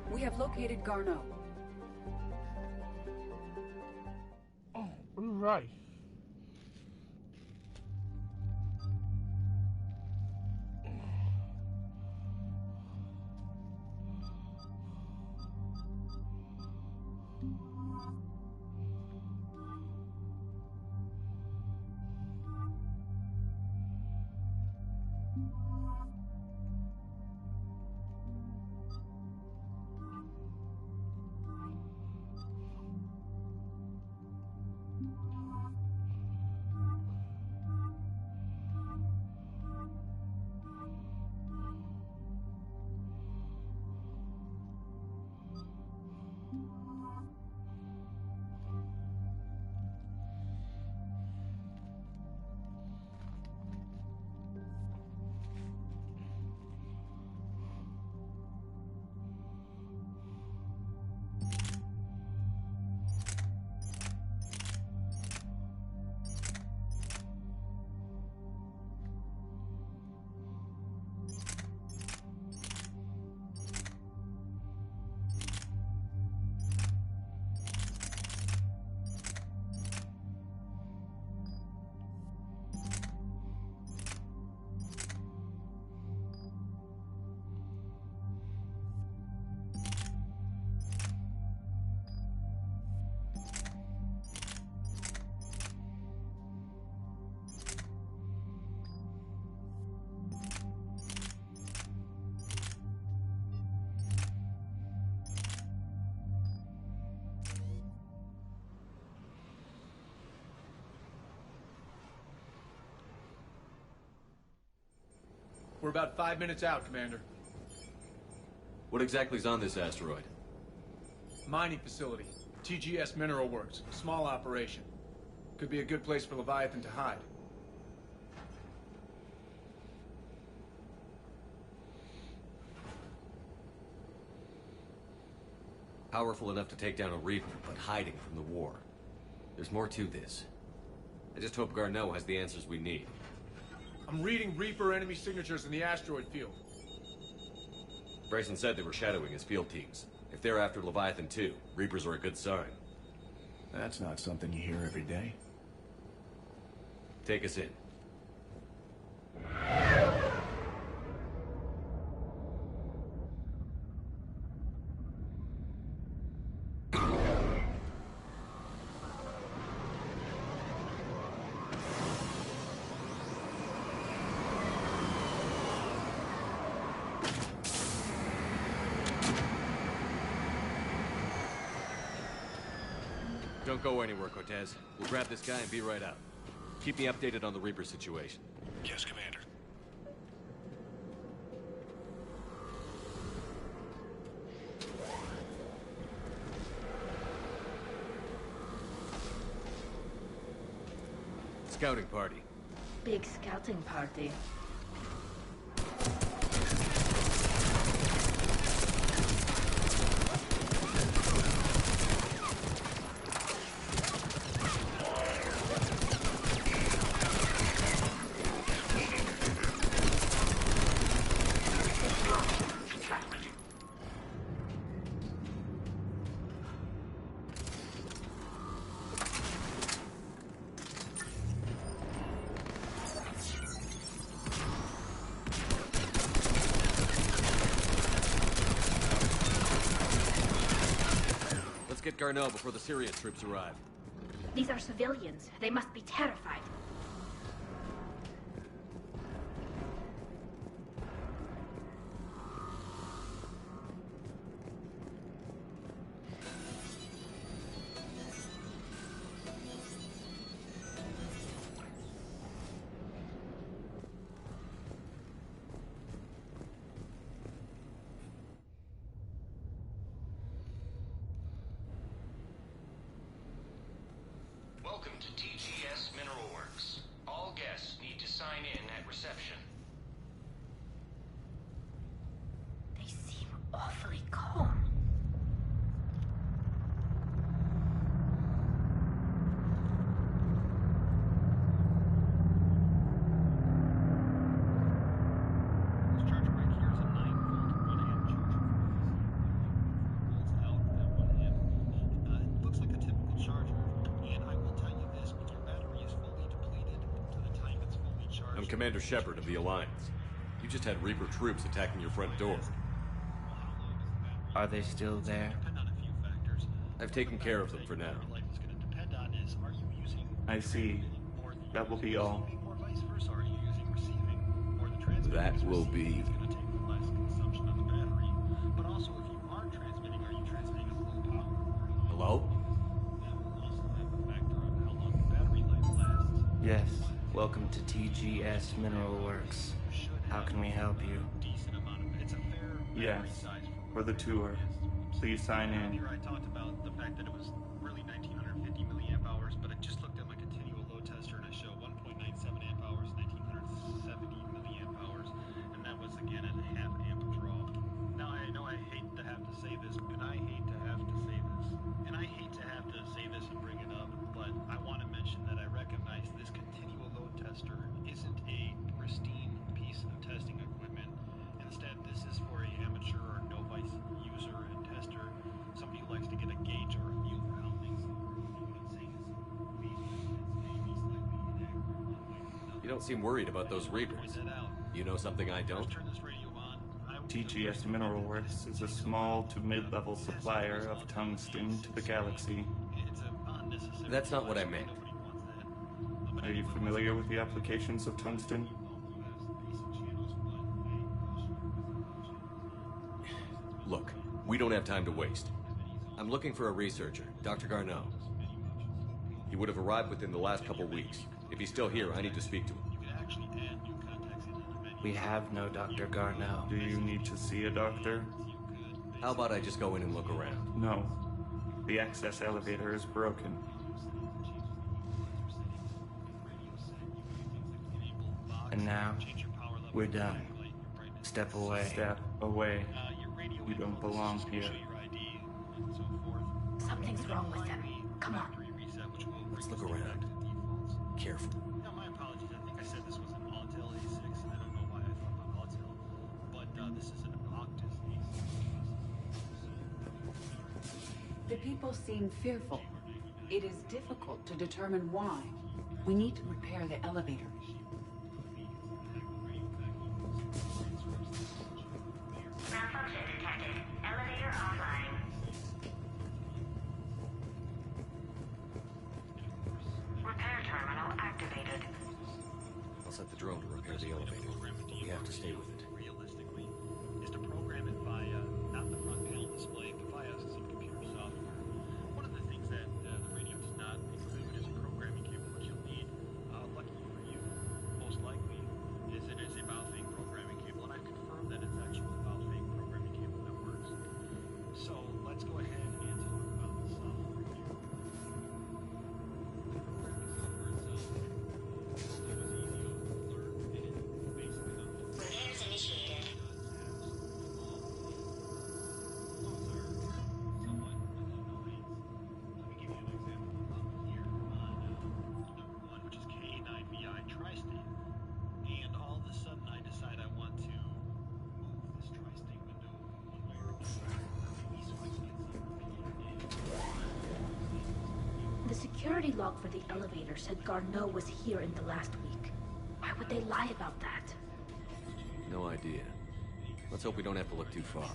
We have located Garneau. Oh, right. We're about 5 minutes out, Commander. What exactly is on this asteroid? Mining facility. TGS Mineral Works. Small operation. Could be a good place for Leviathan to hide. Powerful enough to take down a Reaper, but hiding from the war. There's more to this. I just hope Garneau has the answers we need. I'm reading Reaper enemy signatures in the asteroid field. Bryson said they were shadowing his field teams. If they're after Leviathan too, Reapers are a good sign. That's not something you hear every day. Take us in. Don't go anywhere, Cortez. We'll grab this guy and be right out. Keep me updated on the Reaper situation. Yes, Commander. Scouting party. Big scouting party. Get Garneau before the Syrian troops arrive. These are civilians. They must be terrified. Welcome to TGS Mineral Works. All guests need to sign in at reception. They seem awfully calm. Commander Shepard of the Alliance. You just had Reaper troops attacking your front door. Are they still there? I've taken care of them for now. I see. That will be all. That will be... Hello? Yes. Welcome to TGS Mineral Works. How can we help you? Yes, for the tour. Please sign in. I talked about the fact that it was really 1950 milliamp hours, but I just looked at my continual load tester and I show 1.97 amp hours, 1970 milliamp hours, and that was again at a half amp draw. Now I know I hate to have to say this, and I hate to have to say this, and I hate to have to say this and bring it up, but I want to mention that I recognize this continual load tester isn't a pristine piece of testing equipment. Instead, this is for an amateur or novice user and tester, somebody who likes to get a gauge or a feel for how things You don't seem worried about those Reapers. You know something I don't? TGS Mineral Works is a small to mid-level supplier of tungsten to the galaxy. That's not what I meant. Are you familiar with the applications of tungsten? Look, we don't have time to waste. I'm looking for a researcher, Dr. Garneau. He would have arrived within the last couple weeks. If he's still here, I need to speak to him. We have no Dr. Garneau. Do you need to see a doctor? How about I just go in and look around? No. The access elevator is broken. And now, we're done. Step away. Step away. You don't belong here. Something's wrong with them. Come on. Let's look around. Careful. No, my apologies. I think I said this was an Autel A6, and I don't know why I thought about Autel, but this is an Octus A6. The people seem fearful. It is difficult to determine why. We need to repair the elevator. Malfunction detected. Elevator offline. Repair terminal activated. I'll set the drone to repair the elevator. We have to stay with it. Realistically, is to program it via, not the front panel display, but via some computer software. One of the things that the radio The security log for the elevator said Garneau was here in the last week. Why would they lie about that? No idea. Let's hope we don't have to look too far.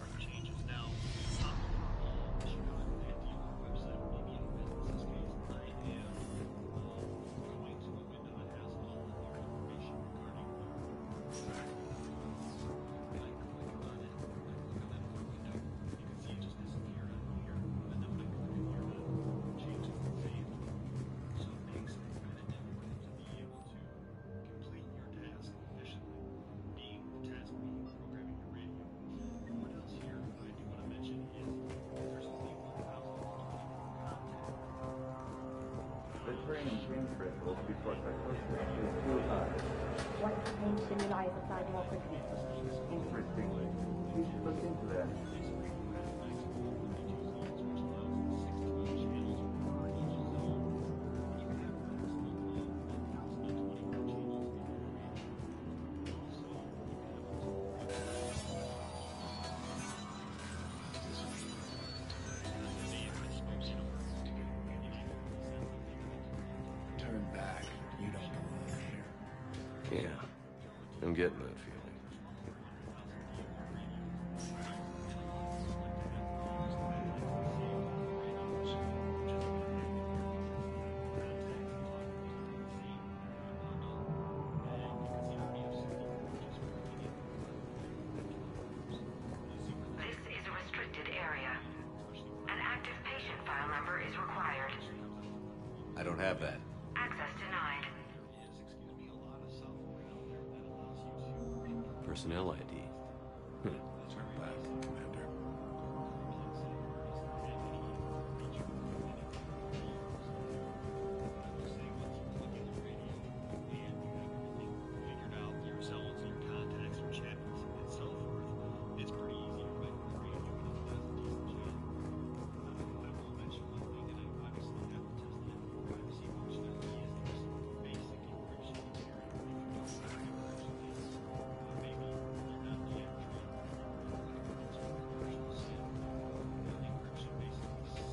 What pain stimuli is applied more quickly? Interestingly, you should look into that. Turn back. You don't belong here. Yeah, I'm getting that feeling. This is a restricted area. An active patient file number is required. I don't have that. Access denied. Personnel ID. Turn back, Commander.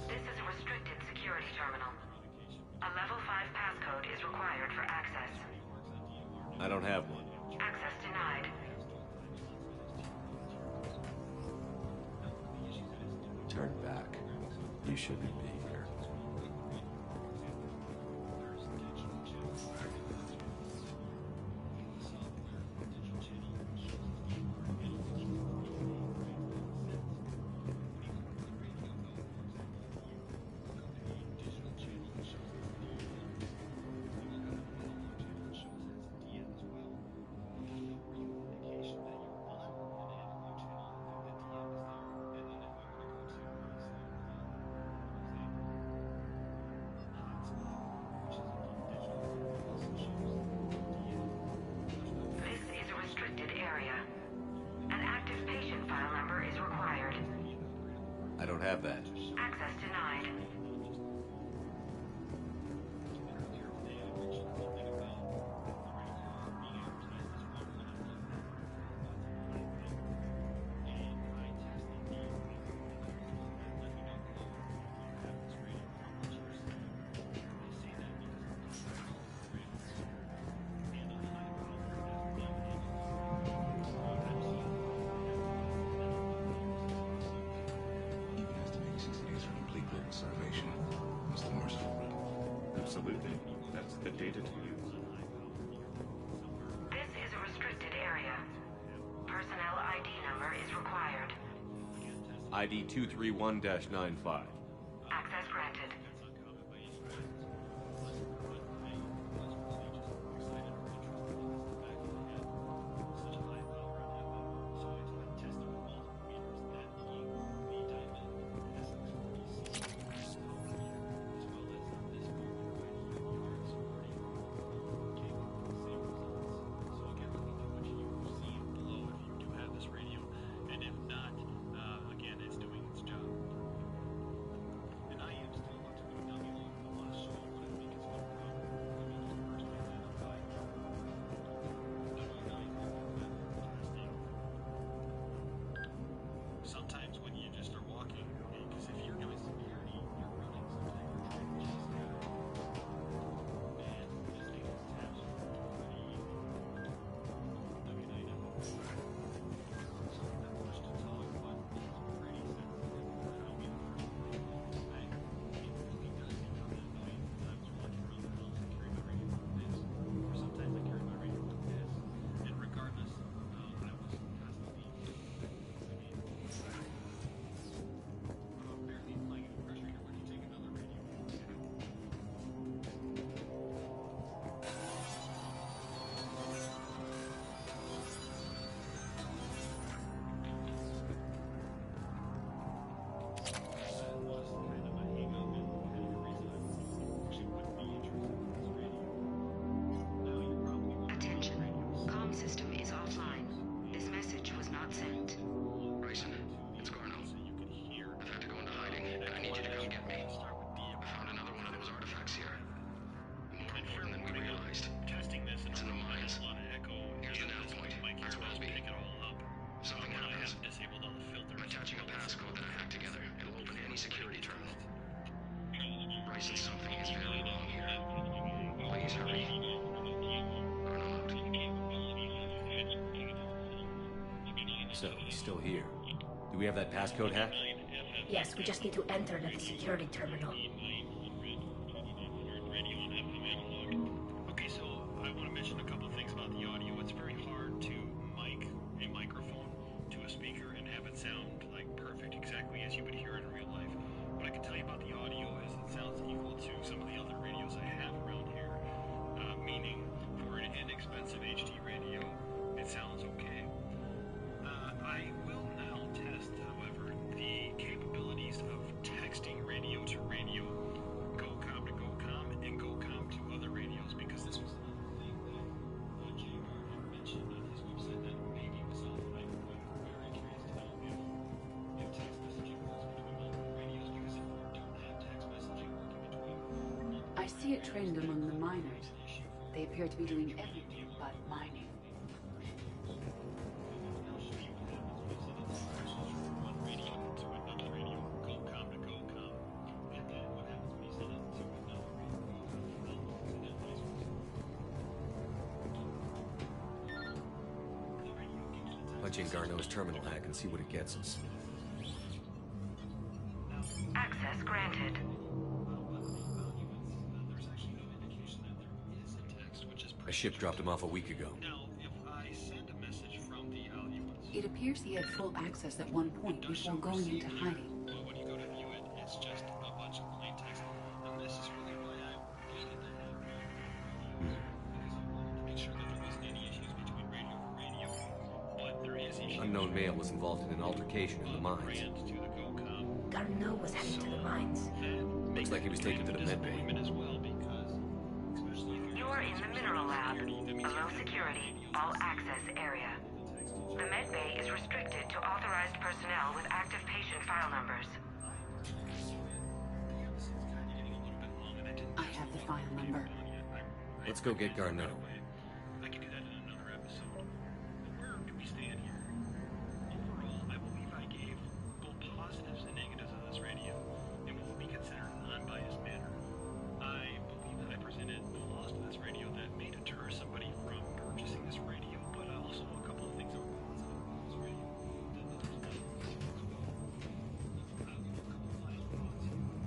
This is a restricted security terminal. A level 5 passcode is required for access. I don't have one. Access denied. Turn back. You shouldn't be here. This is a restricted area. An active patient file number is required. I don't have that. Access denied. Complete global starvation. What's the worst for it? Absolutely. That's the data to use. This is a restricted area. Personnel ID number is required. ID 231-95. Access granted. And if not, again, it's doing its job. And I am So, he's still here. Do we have that passcode hacked? Yes, we just need to enter it at the security terminal. Okay, so I want to mention a couple of things about the audio. It's very hard to mic a microphone to a speaker and have it sound like perfect, exactly as you would hear it in real life. What I can tell you about the audio is it sounds equal to some of the other radios I have around here. Meaning, for an inexpensive HD radio, it sounds okay. I will now test, however, the capabilities of texting radio to radio, GoCom to GoCom, and GoCom to other radios, because this was another thing that JR had mentioned on his website that maybe was on the right. I'm very curious to know if text messaging works between multiple radios, because if we don't have text messaging working between I see a trend among the miners. They appear to be doing everything but mining. Punch in Garneau's terminal hack and see what it gets us. Access granted. A ship dropped him off a week ago. Now, if I send a message from the Aluans, It appears he had full access at one point before going into hiding. well, when you go to view it, it's just a bunch of plain text. And this is really why I needed to have because I wanted to make sure that there wasn't any issues between radio for radio. But there is issues. Unknown male was involved in an altercation in the mines. Brand to the GoCom. Garneau was heading to the mines. Looks like he was taken to the med bay. As well, because especially if You are in the mineral lab, a low security, all access area. The med bay is restricted to authorized personnel with active patient file numbers. I have the file number. Let's go get Garneau. I can do that in another episode. Where do we stand here? Overall, I believe I gave both positives and negatives of this radio in what would be considered an unbiased manner. I believe that I presented flaws to this radio that may deter somebody from purchasing this radio, but also a couple of things that were positive about this radio.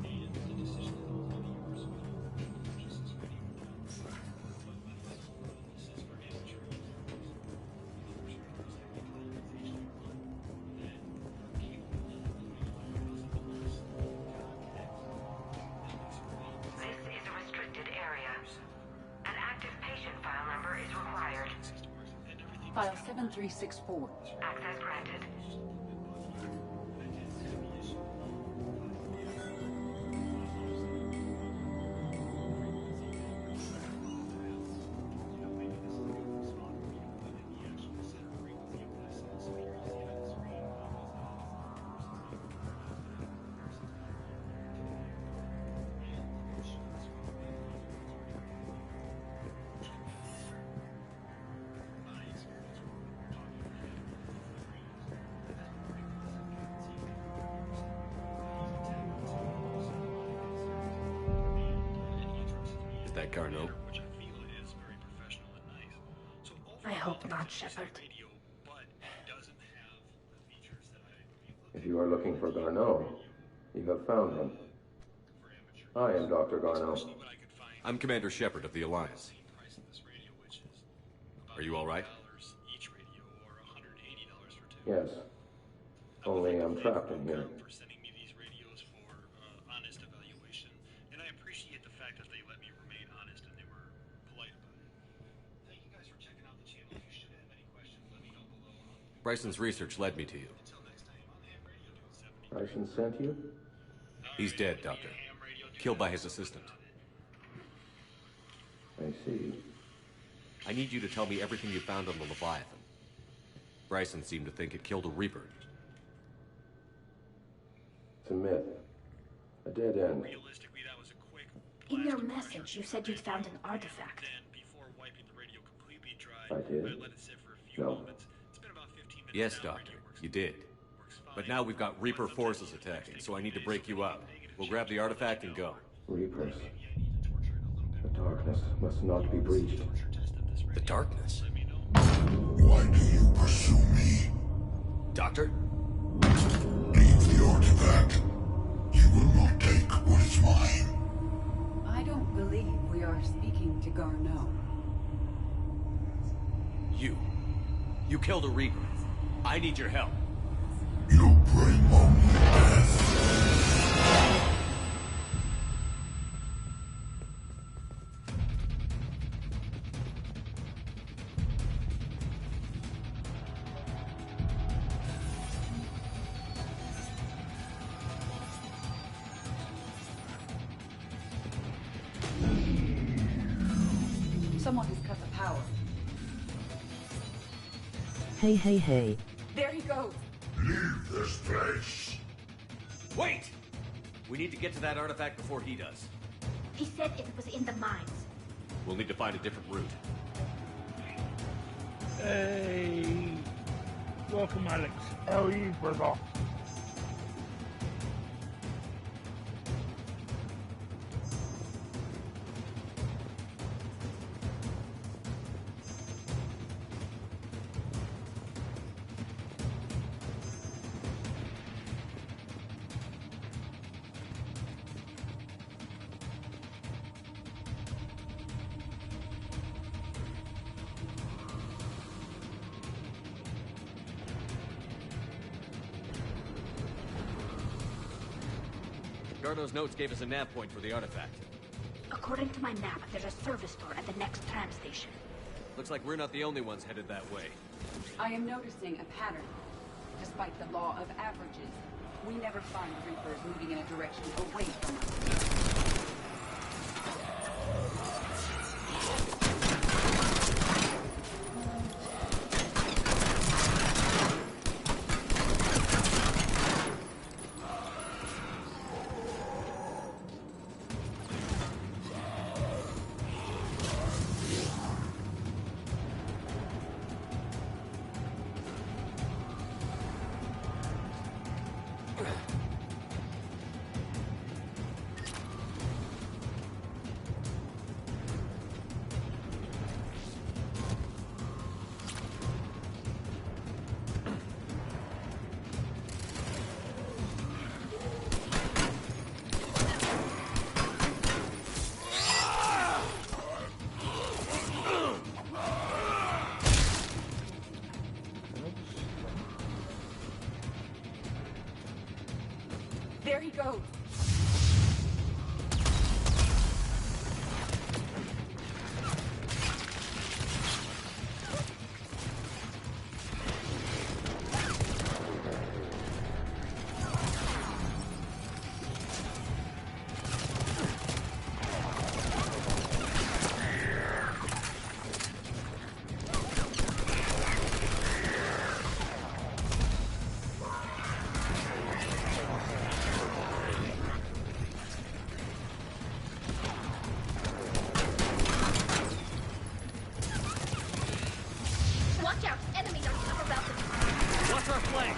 And the decision is ultimately yours whether to purchase this radio or not. This is for amateur. This is a restricted area. An active patient file number is required. File 7364. Access granted. Is that Garneau? Which I feel is very professional and nice. So I hope not, Shepard. radio, but it doesn't have the features that I If you are looking for Garneau, you have found him. I am Dr. Garneau. I'm Commander Shepard of the Alliance. Are you all right? each radio or $180 for two. Yes. Only I'm trapped in here. For sending me these radios for honest evaluation, and I appreciate the fact that they let me remain honest and they were polite about it. Thank you guys for checking out the channel. If you should have any questions, let me know below. Bryson's research led me to you. Bryson sent you? He's dead, Doctor. Killed by his assistant. I see. I need you to tell me everything you found on the Leviathan. Bryson seemed to think it killed a Reaper. It's a myth. A dead end. In your message, you said you'd found an artifact. I did. No. Yes, Doctor, you did. But now we've got Reaper forces attacking, so I need to break you up. We'll grab the artifact and go. Reapers. The darkness must not be breached. The darkness? Why do you pursue me? Doctor? Leave the artifact. You will not take what is mine. I don't believe we are speaking to Garneau. You killed a Reaper. I need your help. You bring only death. Someone has cut the power. Hey. There he goes. Leave this place. Wait! We need to get to that artifact before he does. He said it was in the mines. We'll need to find a different route. Hey. Welcome, Alex. How are you, brother? Garneau's notes gave us a nav point for the artifact. According to my map, there's a service door at the next tram station. Looks like we're not the only ones headed that way. I am noticing a pattern. Despite the law of averages, we never find Reapers moving in a direction away from us. There he goes. Watch out! Enemies are top about to... Watch our flank!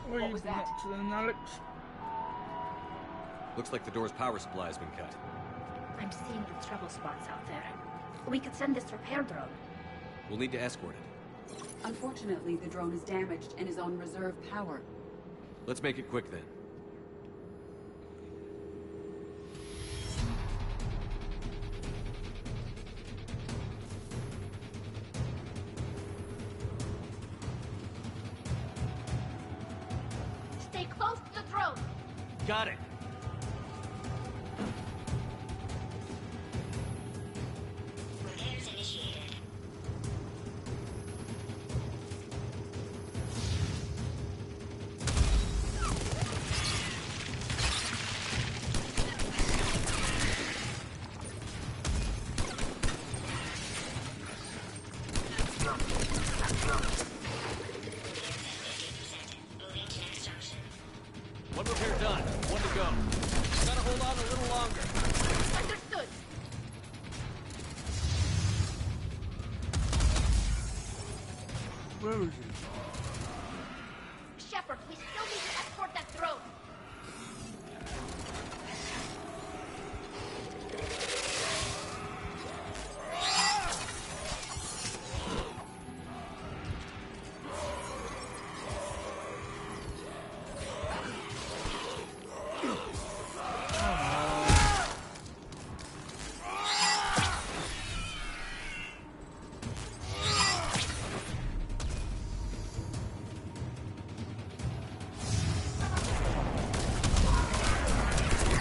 What was that? Alex? Looks like the door's power supply has been cut. I'm seeing the trouble spots out there. We could send this repair drone. We'll need to escort it. Unfortunately, the drone is damaged and is on reserve power. Let's make it quick then. Got it. Repairs initiated. One repair done. One to go. Gotta hold on a little longer. Understood. Where is it? Shepard, we still need to escort that drone.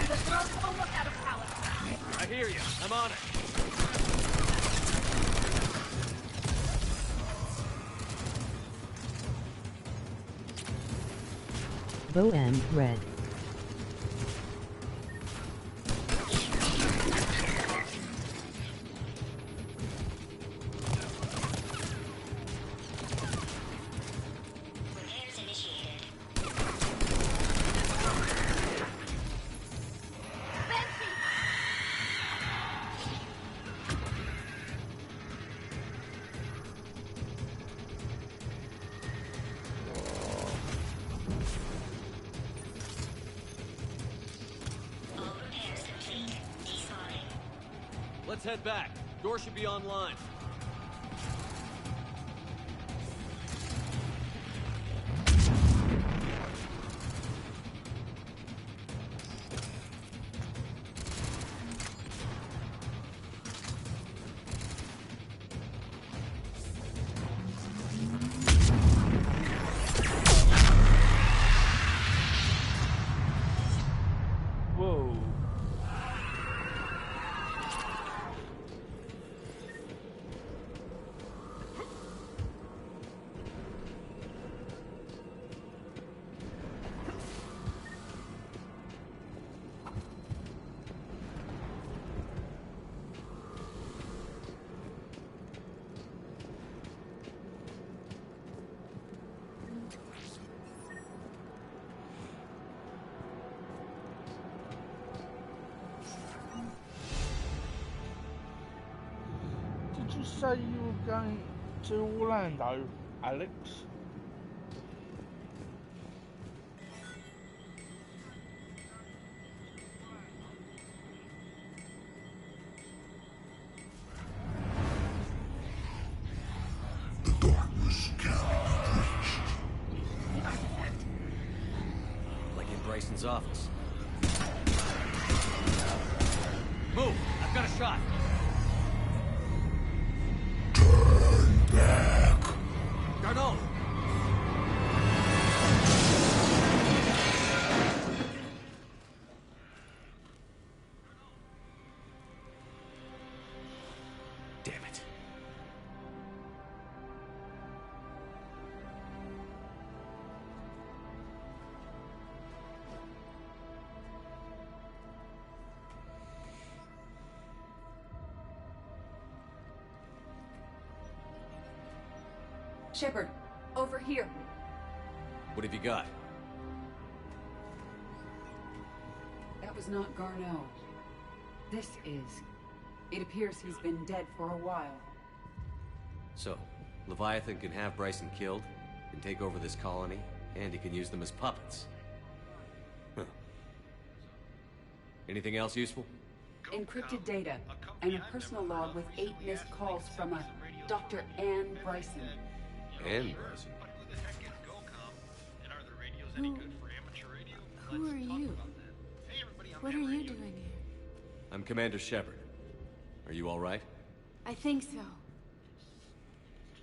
The drone is almost out of power. I hear you. I'm on it. Bohem Red. Repairs initiated. All repairs complete. Desarming. Let's head back. Door should be online. Whoa. Did you say you were going to Orlando, Alex? Like in Bryson's office. Move! I've got a shot. Darnell! Damn it. Shepard, over here. What have you got? That was not Garneau. This is. It appears he's been dead for a while. So, Leviathan can have Bryson killed, can take over this colony, and he can use them as puppets. Huh. Anything else useful? Encrypted data, and a personal log with 8 missed calls from a Dr. Ann Bryson. And Bryson. Who are you? What are you doing here? I'm Commander Shepard. Are you all right? I think so.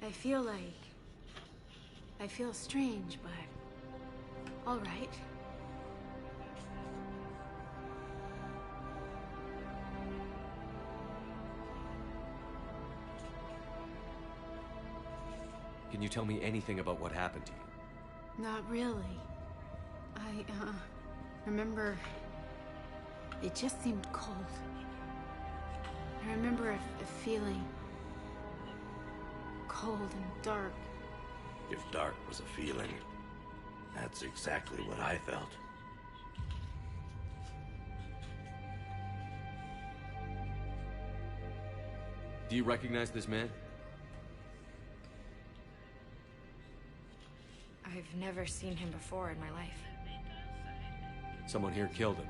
I feel strange, but all right. Can you tell me anything about what happened to you? Not really. I, remember... It just seemed cold. I remember a feeling... cold and dark. If dark was a feeling, that's exactly what I felt. Do you recognize this man? I've never seen him before in my life. Someone here killed him.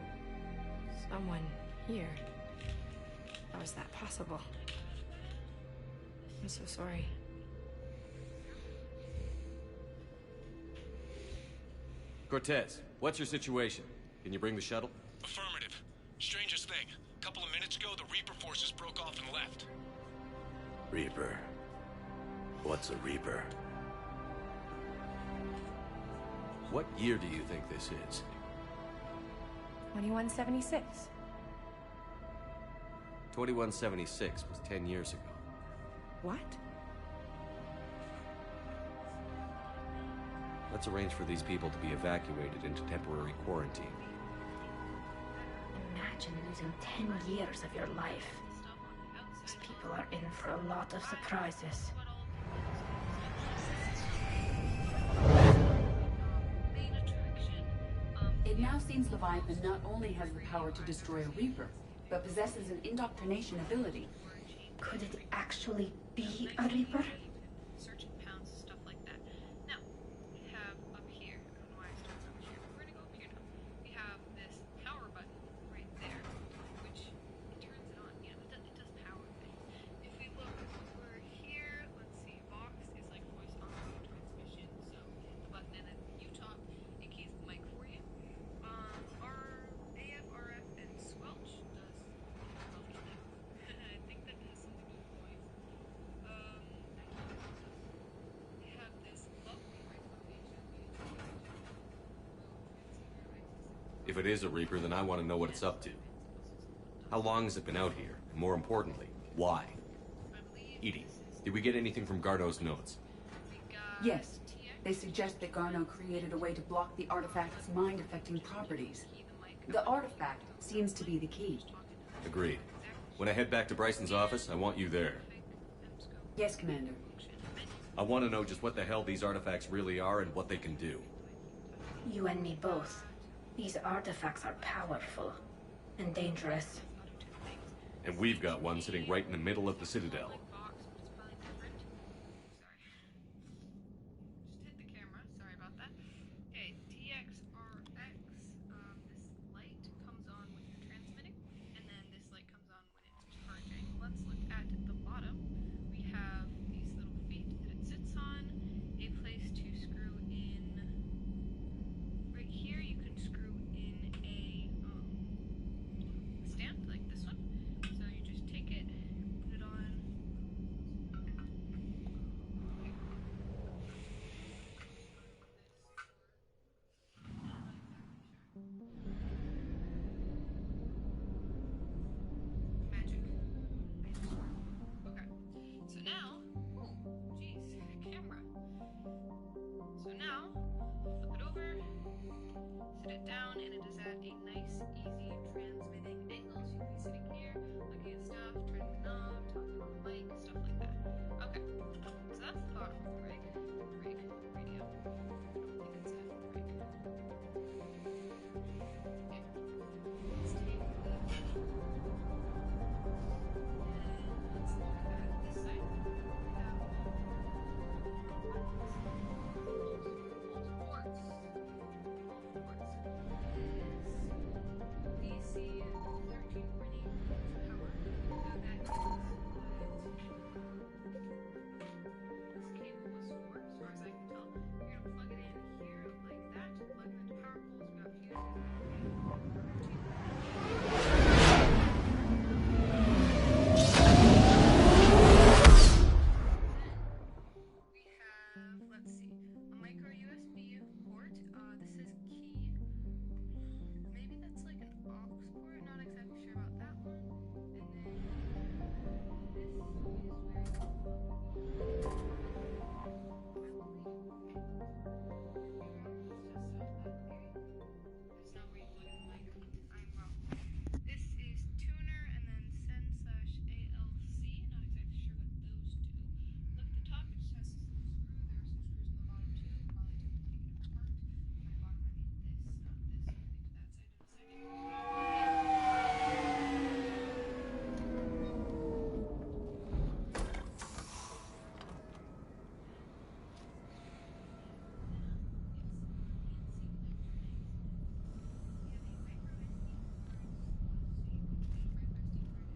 Someone here? How is that possible? I'm so sorry. Cortez, what's your situation? Can you bring the shuttle? Affirmative. Strangest thing. A couple of minutes ago, the Reaper forces broke off and left. Reaper. What's a Reaper? What year do you think this is? 2176. 2176 was 10 years ago. What? Let's arrange for these people to be evacuated into temporary quarantine. Imagine losing 10 years of your life. These people are in for a lot of surprises. It now seems Leviathan not only has the power to destroy a Reaper, but possesses an indoctrination ability. Could it actually be a Reaper? Searching pounds, stuff like that. Now, we have up here, I don't know why I started over here, but we're gonna go up here now. We have this power button right there, which it turns it on. You know, it does power things. If we look over here, let's see, Vox is like voice on transmission, so hit the button and then you talk, it keys the mic for you. Our AF, RF, and Squelch does Squelch now. I think that has something to do with voice. We have this lovely If it is a Reaper, then I want to know what it's up to. How long has it been out here? And more importantly, why? Edie, did we get anything from Garneau's notes? Yes. They suggest that Garneau created a way to block the artifact's mind-affecting properties. The artifact seems to be the key. Agreed. When I head back to Bryson's office, I want you there. Yes, Commander. I want to know just what the hell these artifacts really are and what they can do. You and me both. These artifacts are powerful and dangerous. And we've got one sitting right in the middle of the Citadel. Just hit the camera, sorry about that. Okay, TXRX, this light comes on when you're transmitting, and then this light comes on when it's charging. Let's look at the bottom. We have these little feet that it sits on, a place to screw in. Right here you can screw in a stand like this one. So you just take it, put it on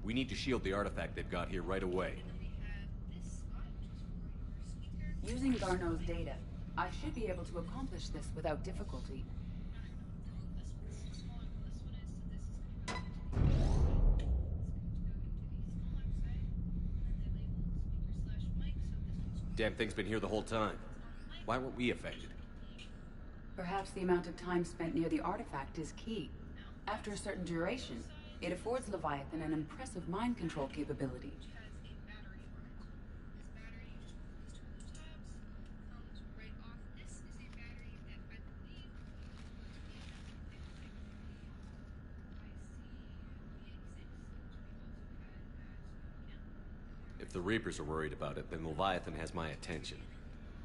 We need to shield the artifact they've got here right away. Using Garneau's data, I should be able to accomplish this without difficulty. Damn thing's been here the whole time. Why weren't we affected? Perhaps the amount of time spent near the artifact is key. After a certain duration, it affords Leviathan an impressive mind control capability. If the Reapers are worried about it, then Leviathan has my attention.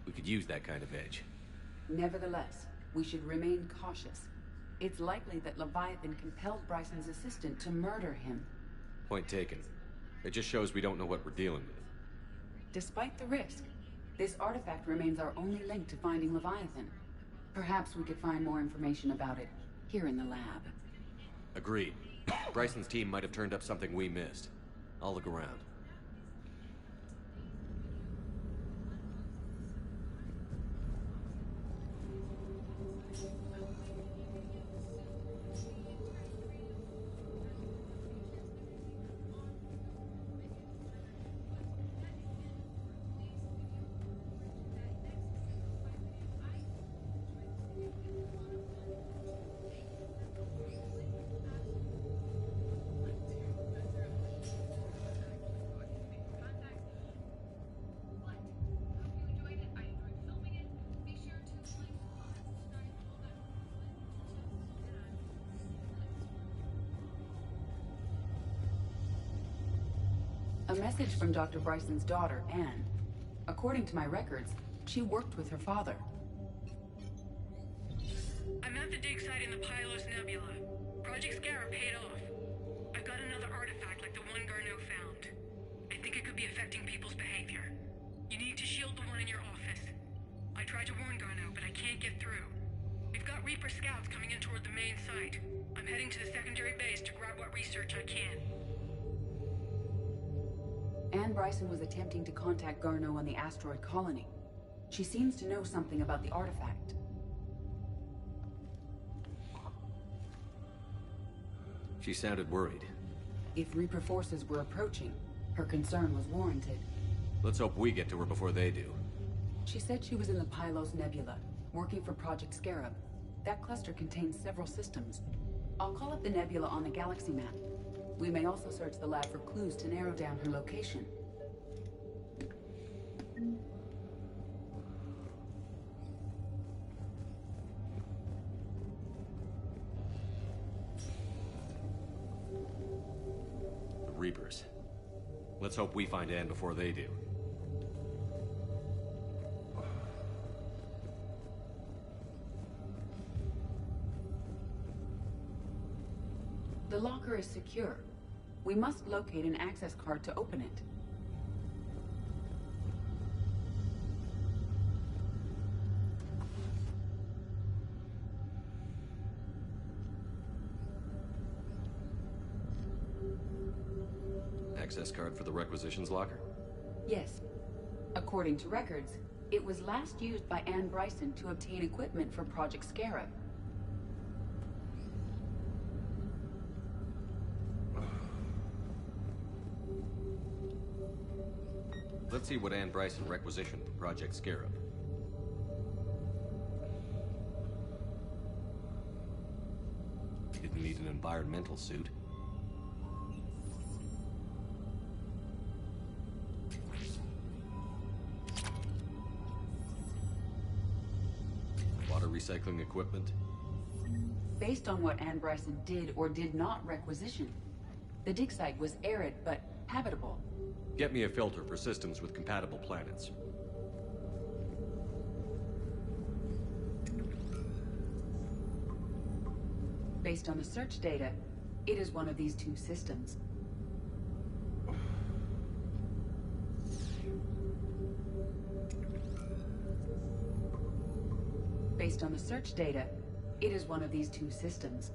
We could use that kind of edge. Nevertheless, we should remain cautious. It's likely that Leviathan compelled Bryson's assistant to murder him. Point taken. It just shows we don't know what we're dealing with. Despite the risk, this artifact remains our only link to finding Leviathan. Perhaps we could find more information about it here in the lab. Agreed. Bryson's team might have turned up something we missed. I'll look around. A message from Dr. Bryson's daughter, Anne. According to my records, she worked with her father. I'm at the dig site in the Pylos Nebula. Project Scarab paid off. I've got another artifact like the one Garneau found. I think it could be affecting people's behavior. You need to shield the one in your office. I tried to warn Garneau, but I can't get through. We've got Reaper scouts coming in toward the main site. I'm heading to the secondary base to grab what research I can. Anne Bryson was attempting to contact Garneau on the asteroid colony. She seems to know something about the artifact. She sounded worried. If Reaper forces were approaching, her concern was warranted. Let's hope we get to her before they do. She said she was in the Pylos Nebula, working for Project Scarab. That cluster contains several systems. I'll call up the nebula on the galaxy map. We may also search the lab for clues to narrow down her location. The Reapers. Let's hope we find Anne before they do. The locker is secure. We must locate an access card to open it. Access card for the requisitions locker? Yes. According to records, it was last used by Anne Bryson to obtain equipment for Project Scarab. Let's see what Anne Bryson requisitioned for Project Scarab. Didn't need an environmental suit. Water recycling equipment. Based on what Anne Bryson did or did not requisition, the dig site was arid but habitable. Get me a filter for systems with compatible planets. Based on the search data, it is one of these two systems. Based on the search data, it is one of these two systems.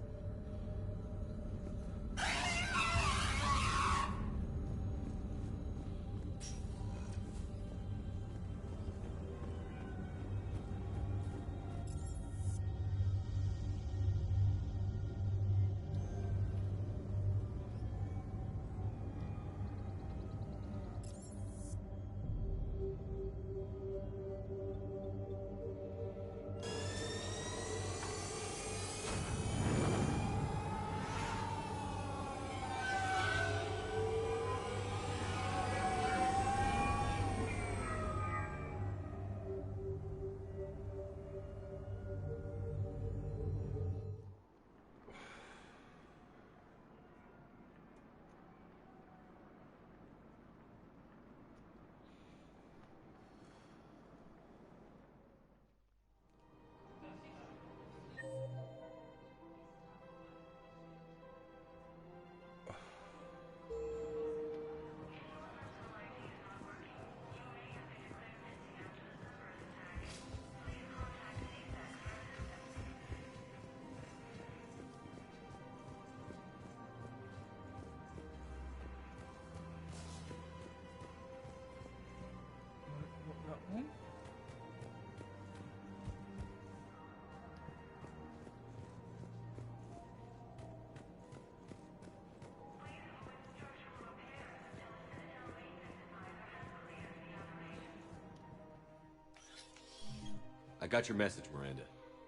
I got your message, Miranda.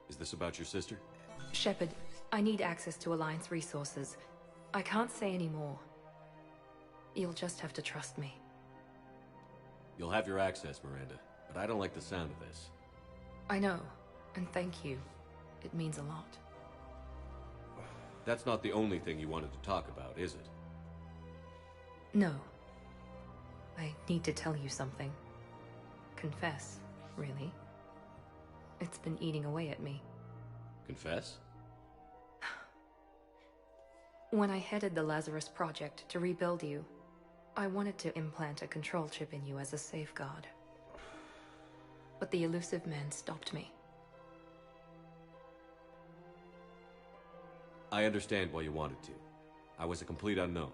Is this about your sister? Shepard, I need access to Alliance resources. I can't say any more. You'll just have to trust me. You'll have your access, Miranda, but I don't like the sound of this. I know, and thank you. It means a lot. That's not the only thing you wanted to talk about, is it? No. I need to tell you something. Confess, really. It's been eating away at me. Confess? When I headed the Lazarus Project to rebuild you, I wanted to implant a control chip in you as a safeguard. But the Illusive Man stopped me. I understand why you wanted to. I was a complete unknown.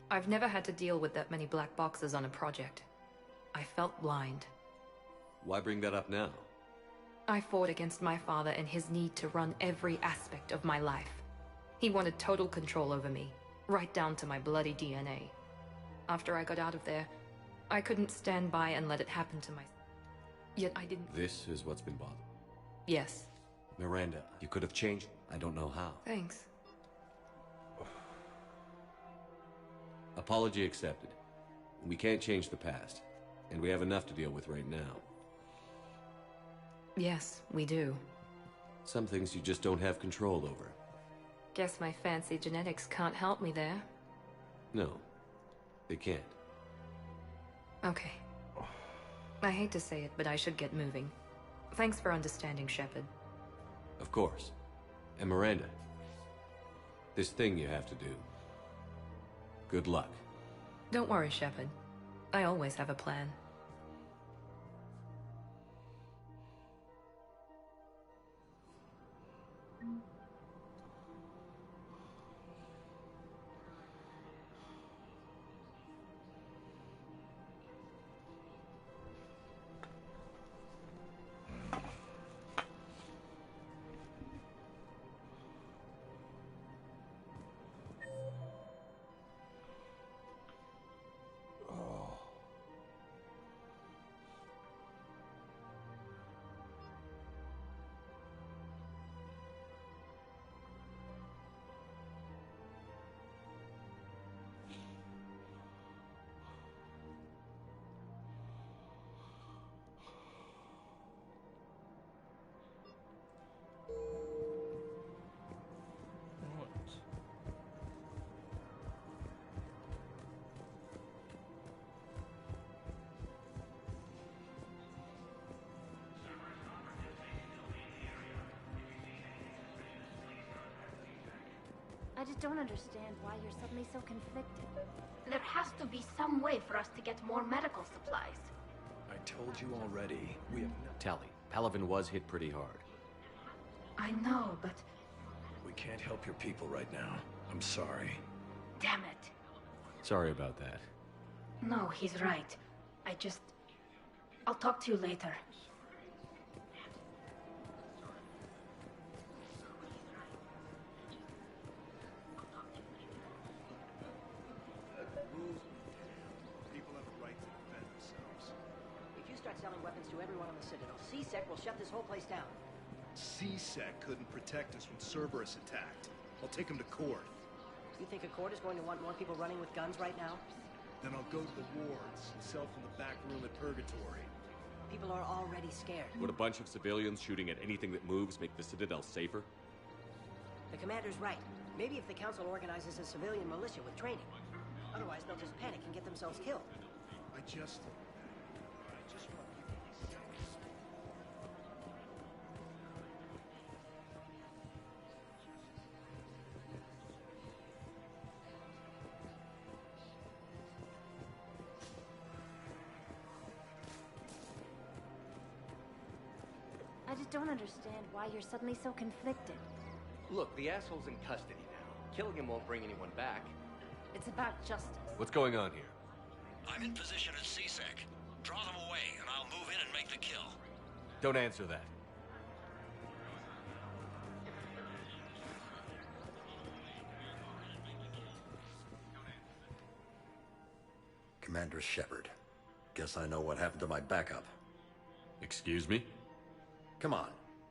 I've never had to deal with that many black boxes on a project. I felt blind. Why bring that up now? I fought against my father and his need to run every aspect of my life. He wanted total control over me, right down to my bloody DNA. After I got out of there, I couldn't stand by and let it happen to myself. Yet I didn't... This is what's been bothering. Yes. Miranda, you could have changed. I don't know how. Thanks. Apology accepted. We can't change the past, and we have enough to deal with right now. Yes, we do. Some things you just don't have control over. Guess my fancy genetics can't help me there. No, they can't. Okay. I hate to say it, but I should get moving. Thanks for understanding, Shepard. Of course. And Miranda, this thing you have to do. Good luck. Don't worry, Shepard. I always have a plan. I just don't understand why you're suddenly so conflicted. There has to be some way for us to get more medical supplies. I told you already. We have no... Tally, Palaven was hit pretty hard. I know, but... We can't help your people right now. I'm sorry. Damn it. Sorry about that. No, he's right. I'll talk to you later. People have a right to defend themselves. If you start selling weapons to everyone on the Citadel, C-Sec will shut this whole place down. C-Sec couldn't protect us when Cerberus attacked. I'll take him to court. You think Accord is going to want more people running with guns right now? Then I'll go to the wards and sell from the back room at Purgatory. People are already scared. Would a bunch of civilians shooting at anything that moves make the Citadel safer? The commander's right. Maybe if the Council organizes a civilian militia with training. Otherwise, they'll just panic and get themselves killed. I just want people to be safe. I just don't understand why you're suddenly so conflicted. Look, the asshole's in custody now. Killing him won't bring anyone back. It's about justice. What's going on here? I'm in position at C-Sec. Draw them away, and I'll move in and make the kill. Don't answer that. Commander Shepard. Guess I know what happened to my backup. Excuse me? Come on.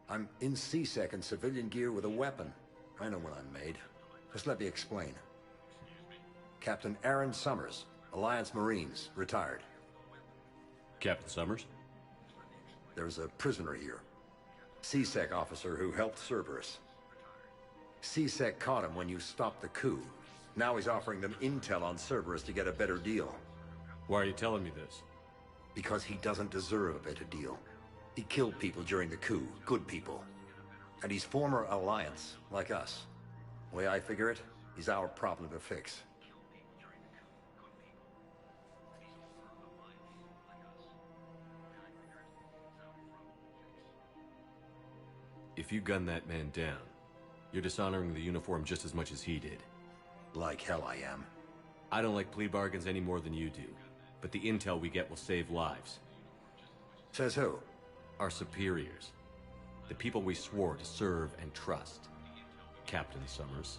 I'm in C-Sec in civilian gear with a weapon. I know what I'm made. Just let me explain. Captain Aaron Summers, Alliance Marines, retired. Captain Summers? There's a prisoner here. C-Sec officer who helped Cerberus. C-Sec caught him when you stopped the coup. Now he's offering them intel on Cerberus to get a better deal. Why are you telling me this? Because he doesn't deserve a better deal. He killed people during the coup, good people. And he's former Alliance, like us. The way I figure it, he's our problem to fix. If you gun that man down, you're dishonoring the uniform just as much as he did. Like hell I am. I don't like plea bargains any more than you do, but the intel we get will save lives. Says who? Our superiors. The people we swore to serve and trust. Captain Summers.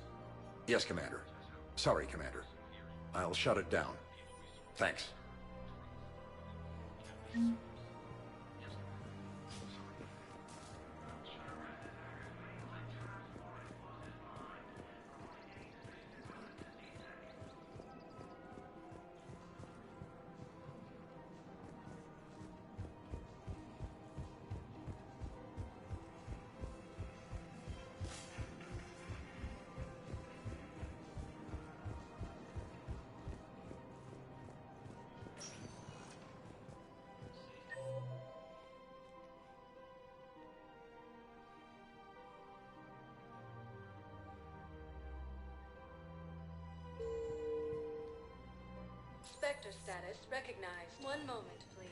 Yes, Commander. Sorry, Commander. I'll shut it down. Thanks. Spectre status recognized. One moment, please.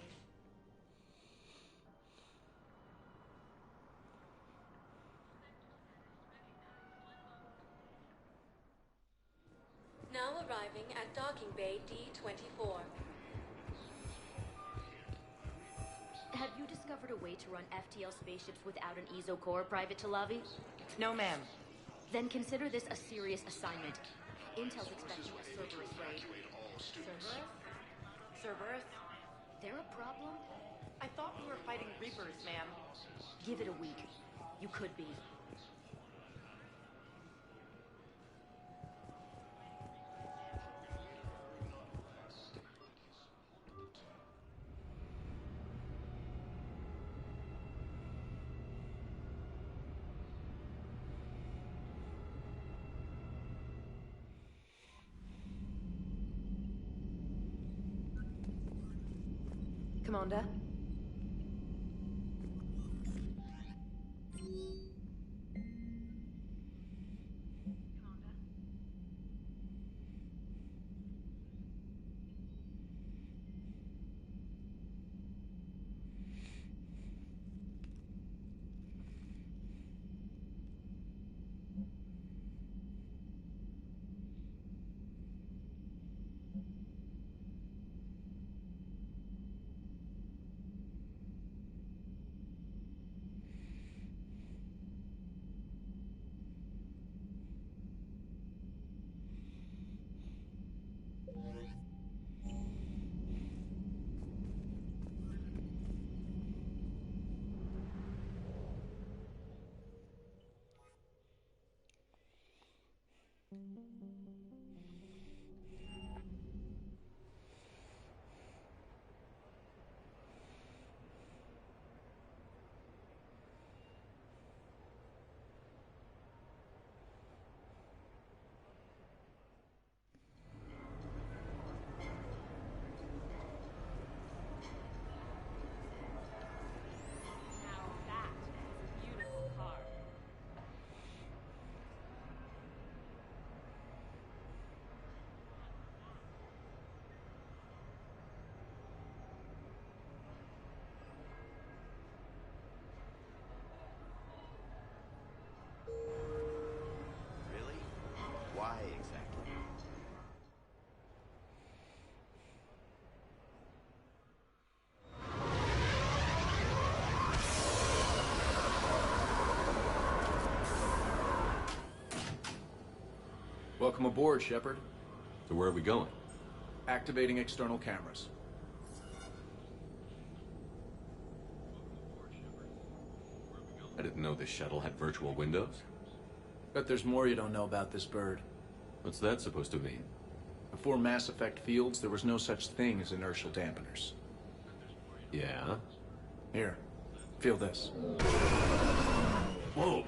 Now arriving at docking bay D-24. Have you discovered a way to run FTL spaceships without an EZO core, Private Talavi? No, ma'am. Then consider this a serious assignment. Intel's expecting a Cerberus raid. Cerberus? Cerberus? They're a problem? I thought we were fighting Reapers, ma'am. Give it a week. You could be. Commander? Why exactly? Welcome aboard, Shepard. So where are we going? Activating external cameras. I didn't know this shuttle had virtual windows. Bet there's more you don't know about this bird. What's that supposed to mean? Before Mass Effect fields, there was no such thing as inertial dampeners. Yeah? Here, feel this. Whoa!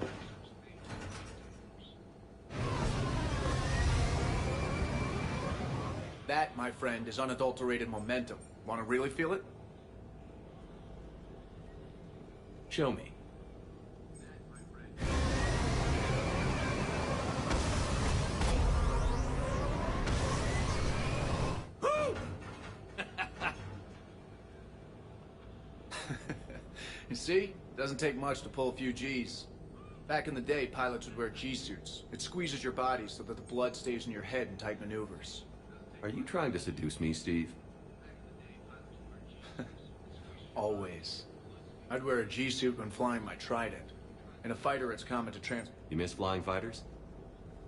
That, my friend, is unadulterated momentum. Want to really feel it? Show me. You see? Doesn't take much to pull a few G's. Back in the day, pilots would wear G-suits. It squeezes your body so that the blood stays in your head in tight maneuvers. Are you trying to seduce me, Steve? Always. I'd wear a G-suit when flying my Trident. In a fighter, it's common to You miss flying fighters?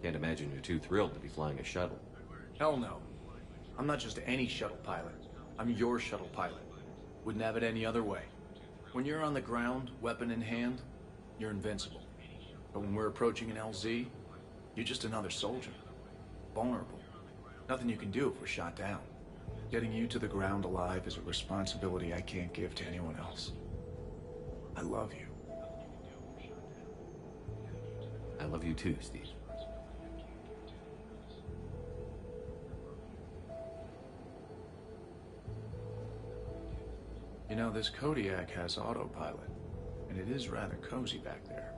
Can't imagine you're too thrilled to be flying a shuttle. Hell no. I'm not just any shuttle pilot. I'm your shuttle pilot. Wouldn't have it any other way. When you're on the ground, weapon in hand, you're invincible. But when we're approaching an LZ, you're just another soldier. Vulnerable. Nothing you can do if we're shot down. Getting you to the ground alive is a responsibility I can't give to anyone else. I love you. I love you too, Steve. You know, this Kodiak has autopilot, and it is rather cozy back there.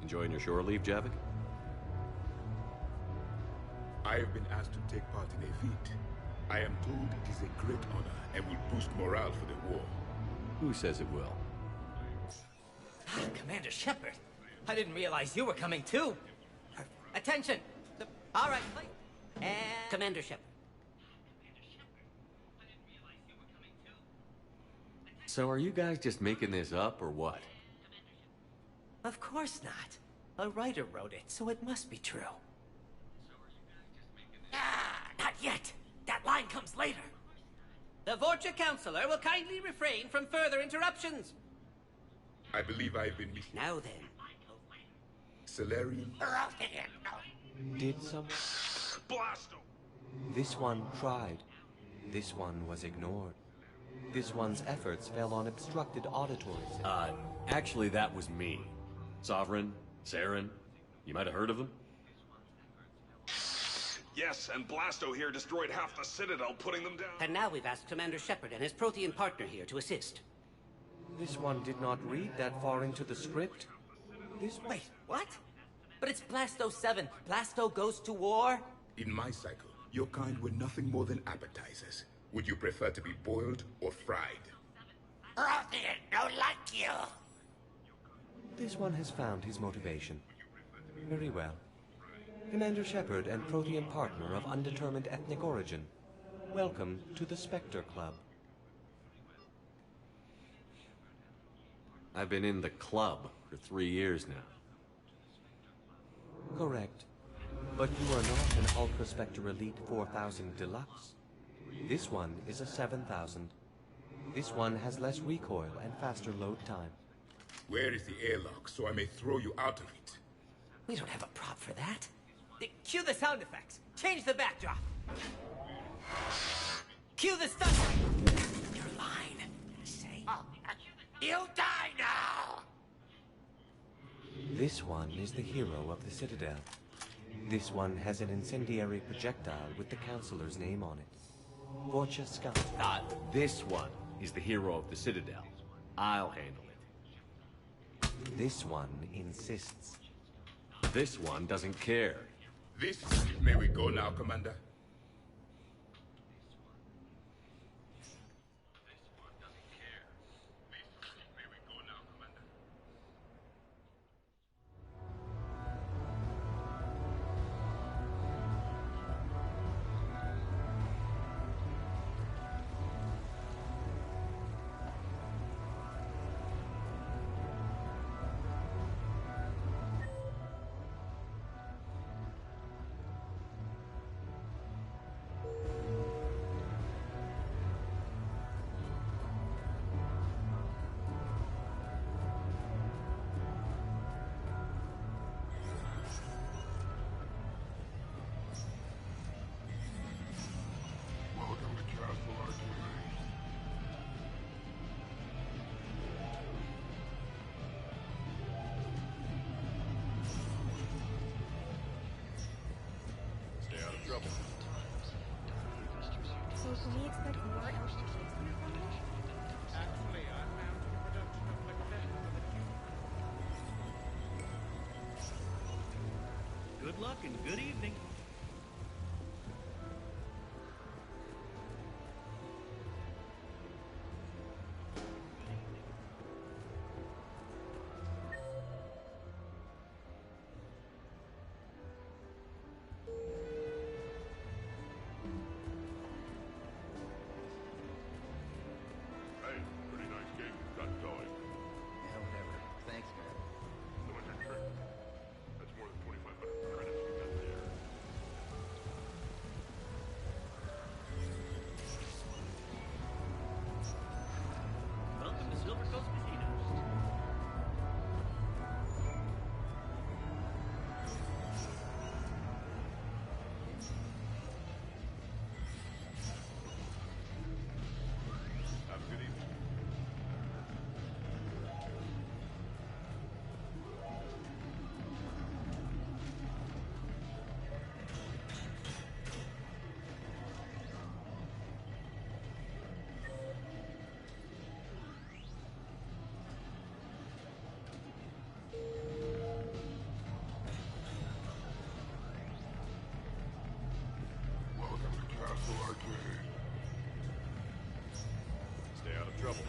Enjoying your shore leave, Javik? I have been asked to take part in a feat. I am told it is a great honor and will boost morale for the war. Who says it will? Commander Shepard, I didn't realize you were coming too. Attention! All right, play. And... Commander Shepard. So are you guys just making this up, or what? Of course not. A writer wrote it, so it must be true. Not yet. That line comes later. The Vorcha Counselor will kindly refrain from further interruptions. I believe I've been missing. Now then. Salarian. Did some... Blasto! This one tried. This one was ignored. This one's efforts fell on obstructed auditories. Actually, that was me. Sovereign, Saren, you might have heard of them? Yes, and Blasto here destroyed half the Citadel, putting them down. And now we've asked Commander Shepard and his Prothean partner here to assist. This one did not read that far into the script. This... Wait, what? But it's Blasto 7. Blasto goes to war? In my cycle, your kind were nothing more than appetizers. Would you prefer to be boiled or fried? Prothean don't like you. This one has found his motivation. Very well. Commander Shepard and Prothean partner of undetermined ethnic origin. Welcome to the Spectre Club. I've been in the club for 3 years now. Correct. But you are not an Ultra Spectre Elite 4000 Deluxe. This one is a 7000. This one has less recoil and faster load time. Where is the airlock so I may throw you out of it? We don't have a prop for that. Cue the sound effects. Change the backdrop. Cue the stunt. Your line. Say, you die now! This one is the hero of the Citadel. This one has an incendiary projectile with the Counselor's name on it. Vorcha Scott. This one is the hero of the Citadel. I'll handle it. This one insists. This one doesn't care. May we go now, Commander? So can we expect more LG Shakespeare from it? Actually, I'm mounting a production of Macbeth for the Good luck and good evening. Welcome to Silver Coast Casino. Have a good evening. Welcome to Castle Arcade. Stay out of trouble.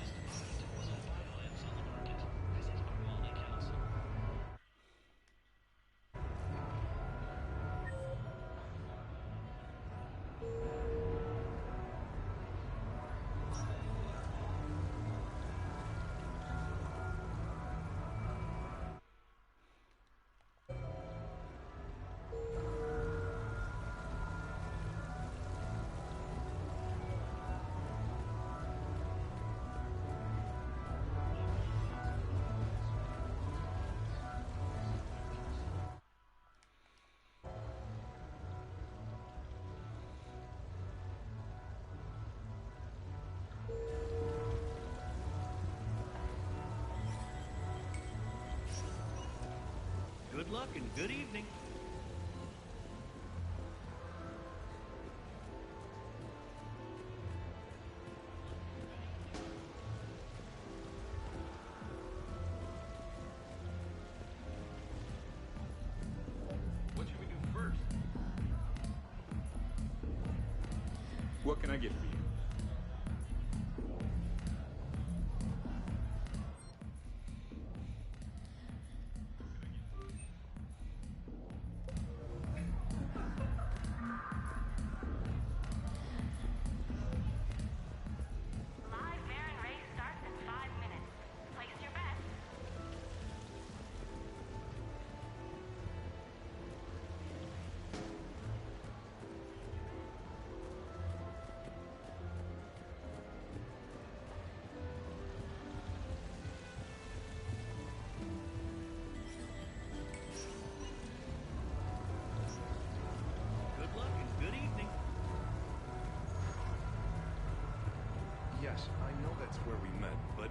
Good luck and good evening. What should we do first? What can I get for you? Live Baron race starts in 5 minutes. Place your bet. where we met, but...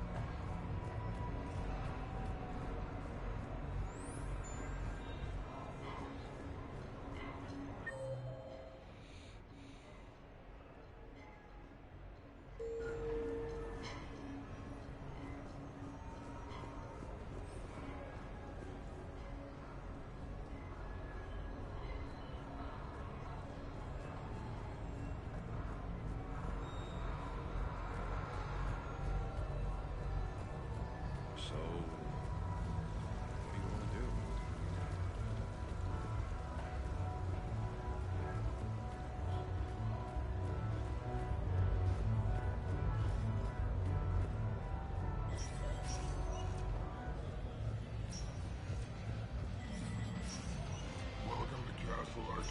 So, what do you want to do? Welcome to Castle Arcade.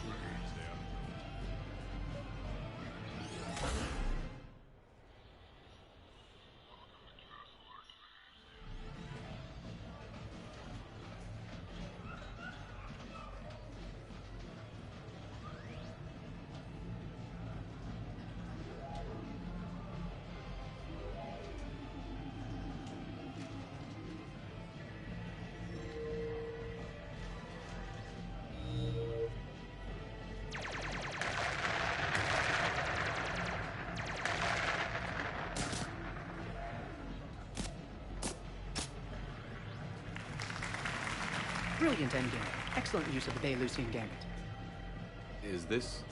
Brilliant endgame. Excellent use of the Baylusian Gambit. Is this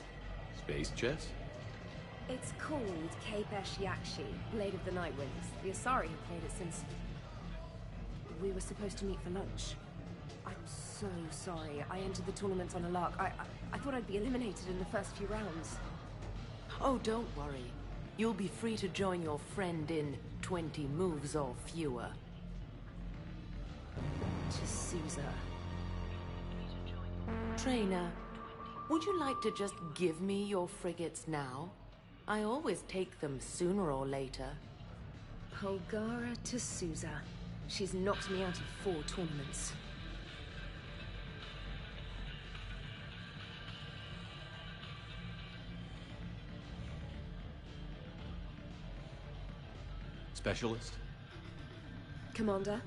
space chess? It's called Kapesh Yakshi, Blade of the Night Winds. The Asari have played it since... we were supposed to meet for lunch. I'm so sorry. I entered the tournament on a lark. I thought I'd be eliminated in the first few rounds. Oh, don't worry. You'll be free to join your friend in 20 moves or fewer. T'Souza. Trainer, would you like to just give me your frigates now? I always take them sooner or later. Polgara T'Souza. She's knocked me out of 4 tournaments. Specialist? Commander?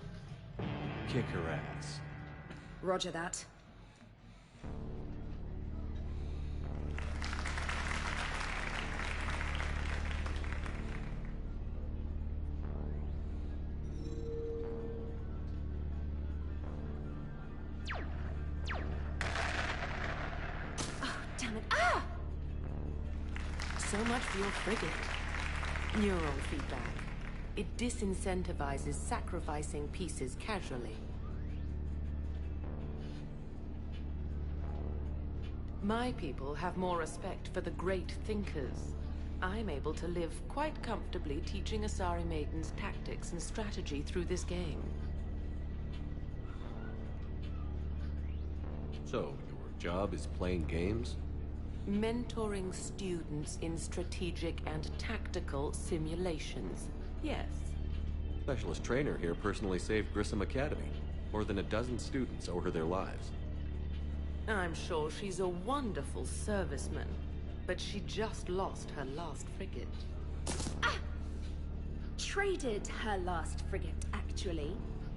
Kick her ass. Roger that. Oh, damn it. Ah! So much for your frigate. Neural feedback. It disincentivizes sacrificing pieces casually. My people have more respect for the great thinkers. I'm able to live quite comfortably teaching Asari maidens tactics and strategy through this game. So, your job is playing games? Mentoring students in strategic and tactical simulations. Yes. Specialist trainer here personally saved Grissom Academy. More than a dozen students owe her their lives. I'm sure she's a wonderful serviceman, but she just lost her last frigate. Ah! Traded her last frigate, actually,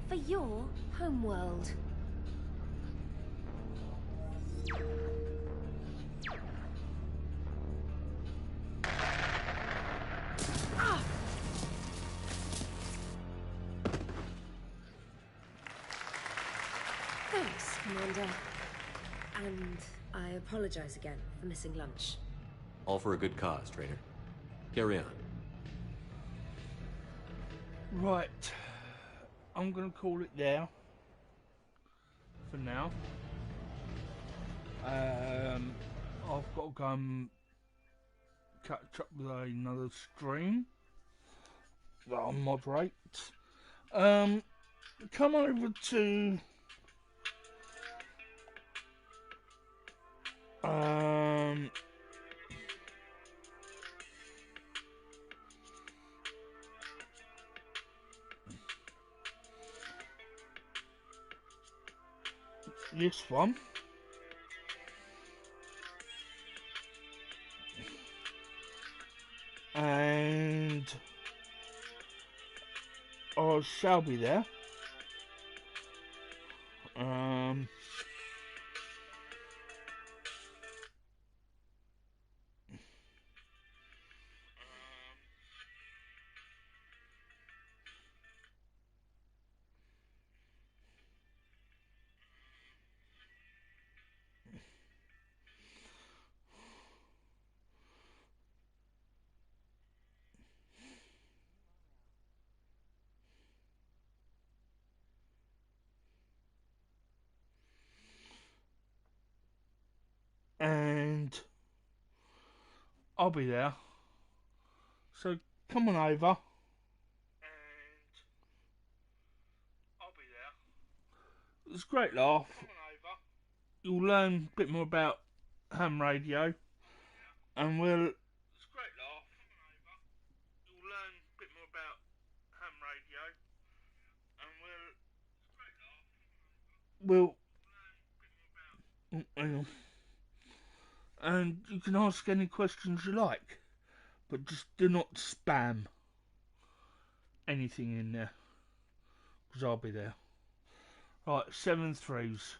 for your homeworld. Ah! Thanks, Commander. And I apologize again for missing lunch. All for a good cause, trainer. Carry on. Right. I'm gonna call it there. For now. I've got to go and catch up with another stream that I'll moderate. Come over to this one. And shall be there. And I'll be there. So come on over. And I'll be there. It's a great laugh. Come on over. You'll learn a bit more about ham radio. And we'll... It's a great laugh. Come on over. You'll learn a bit more about ham radio. And we'll... It's a great laugh. We'll... Hang on. And you can ask any questions you like, but just do not spam anything in there, because I'll be there. Right, 7 threes.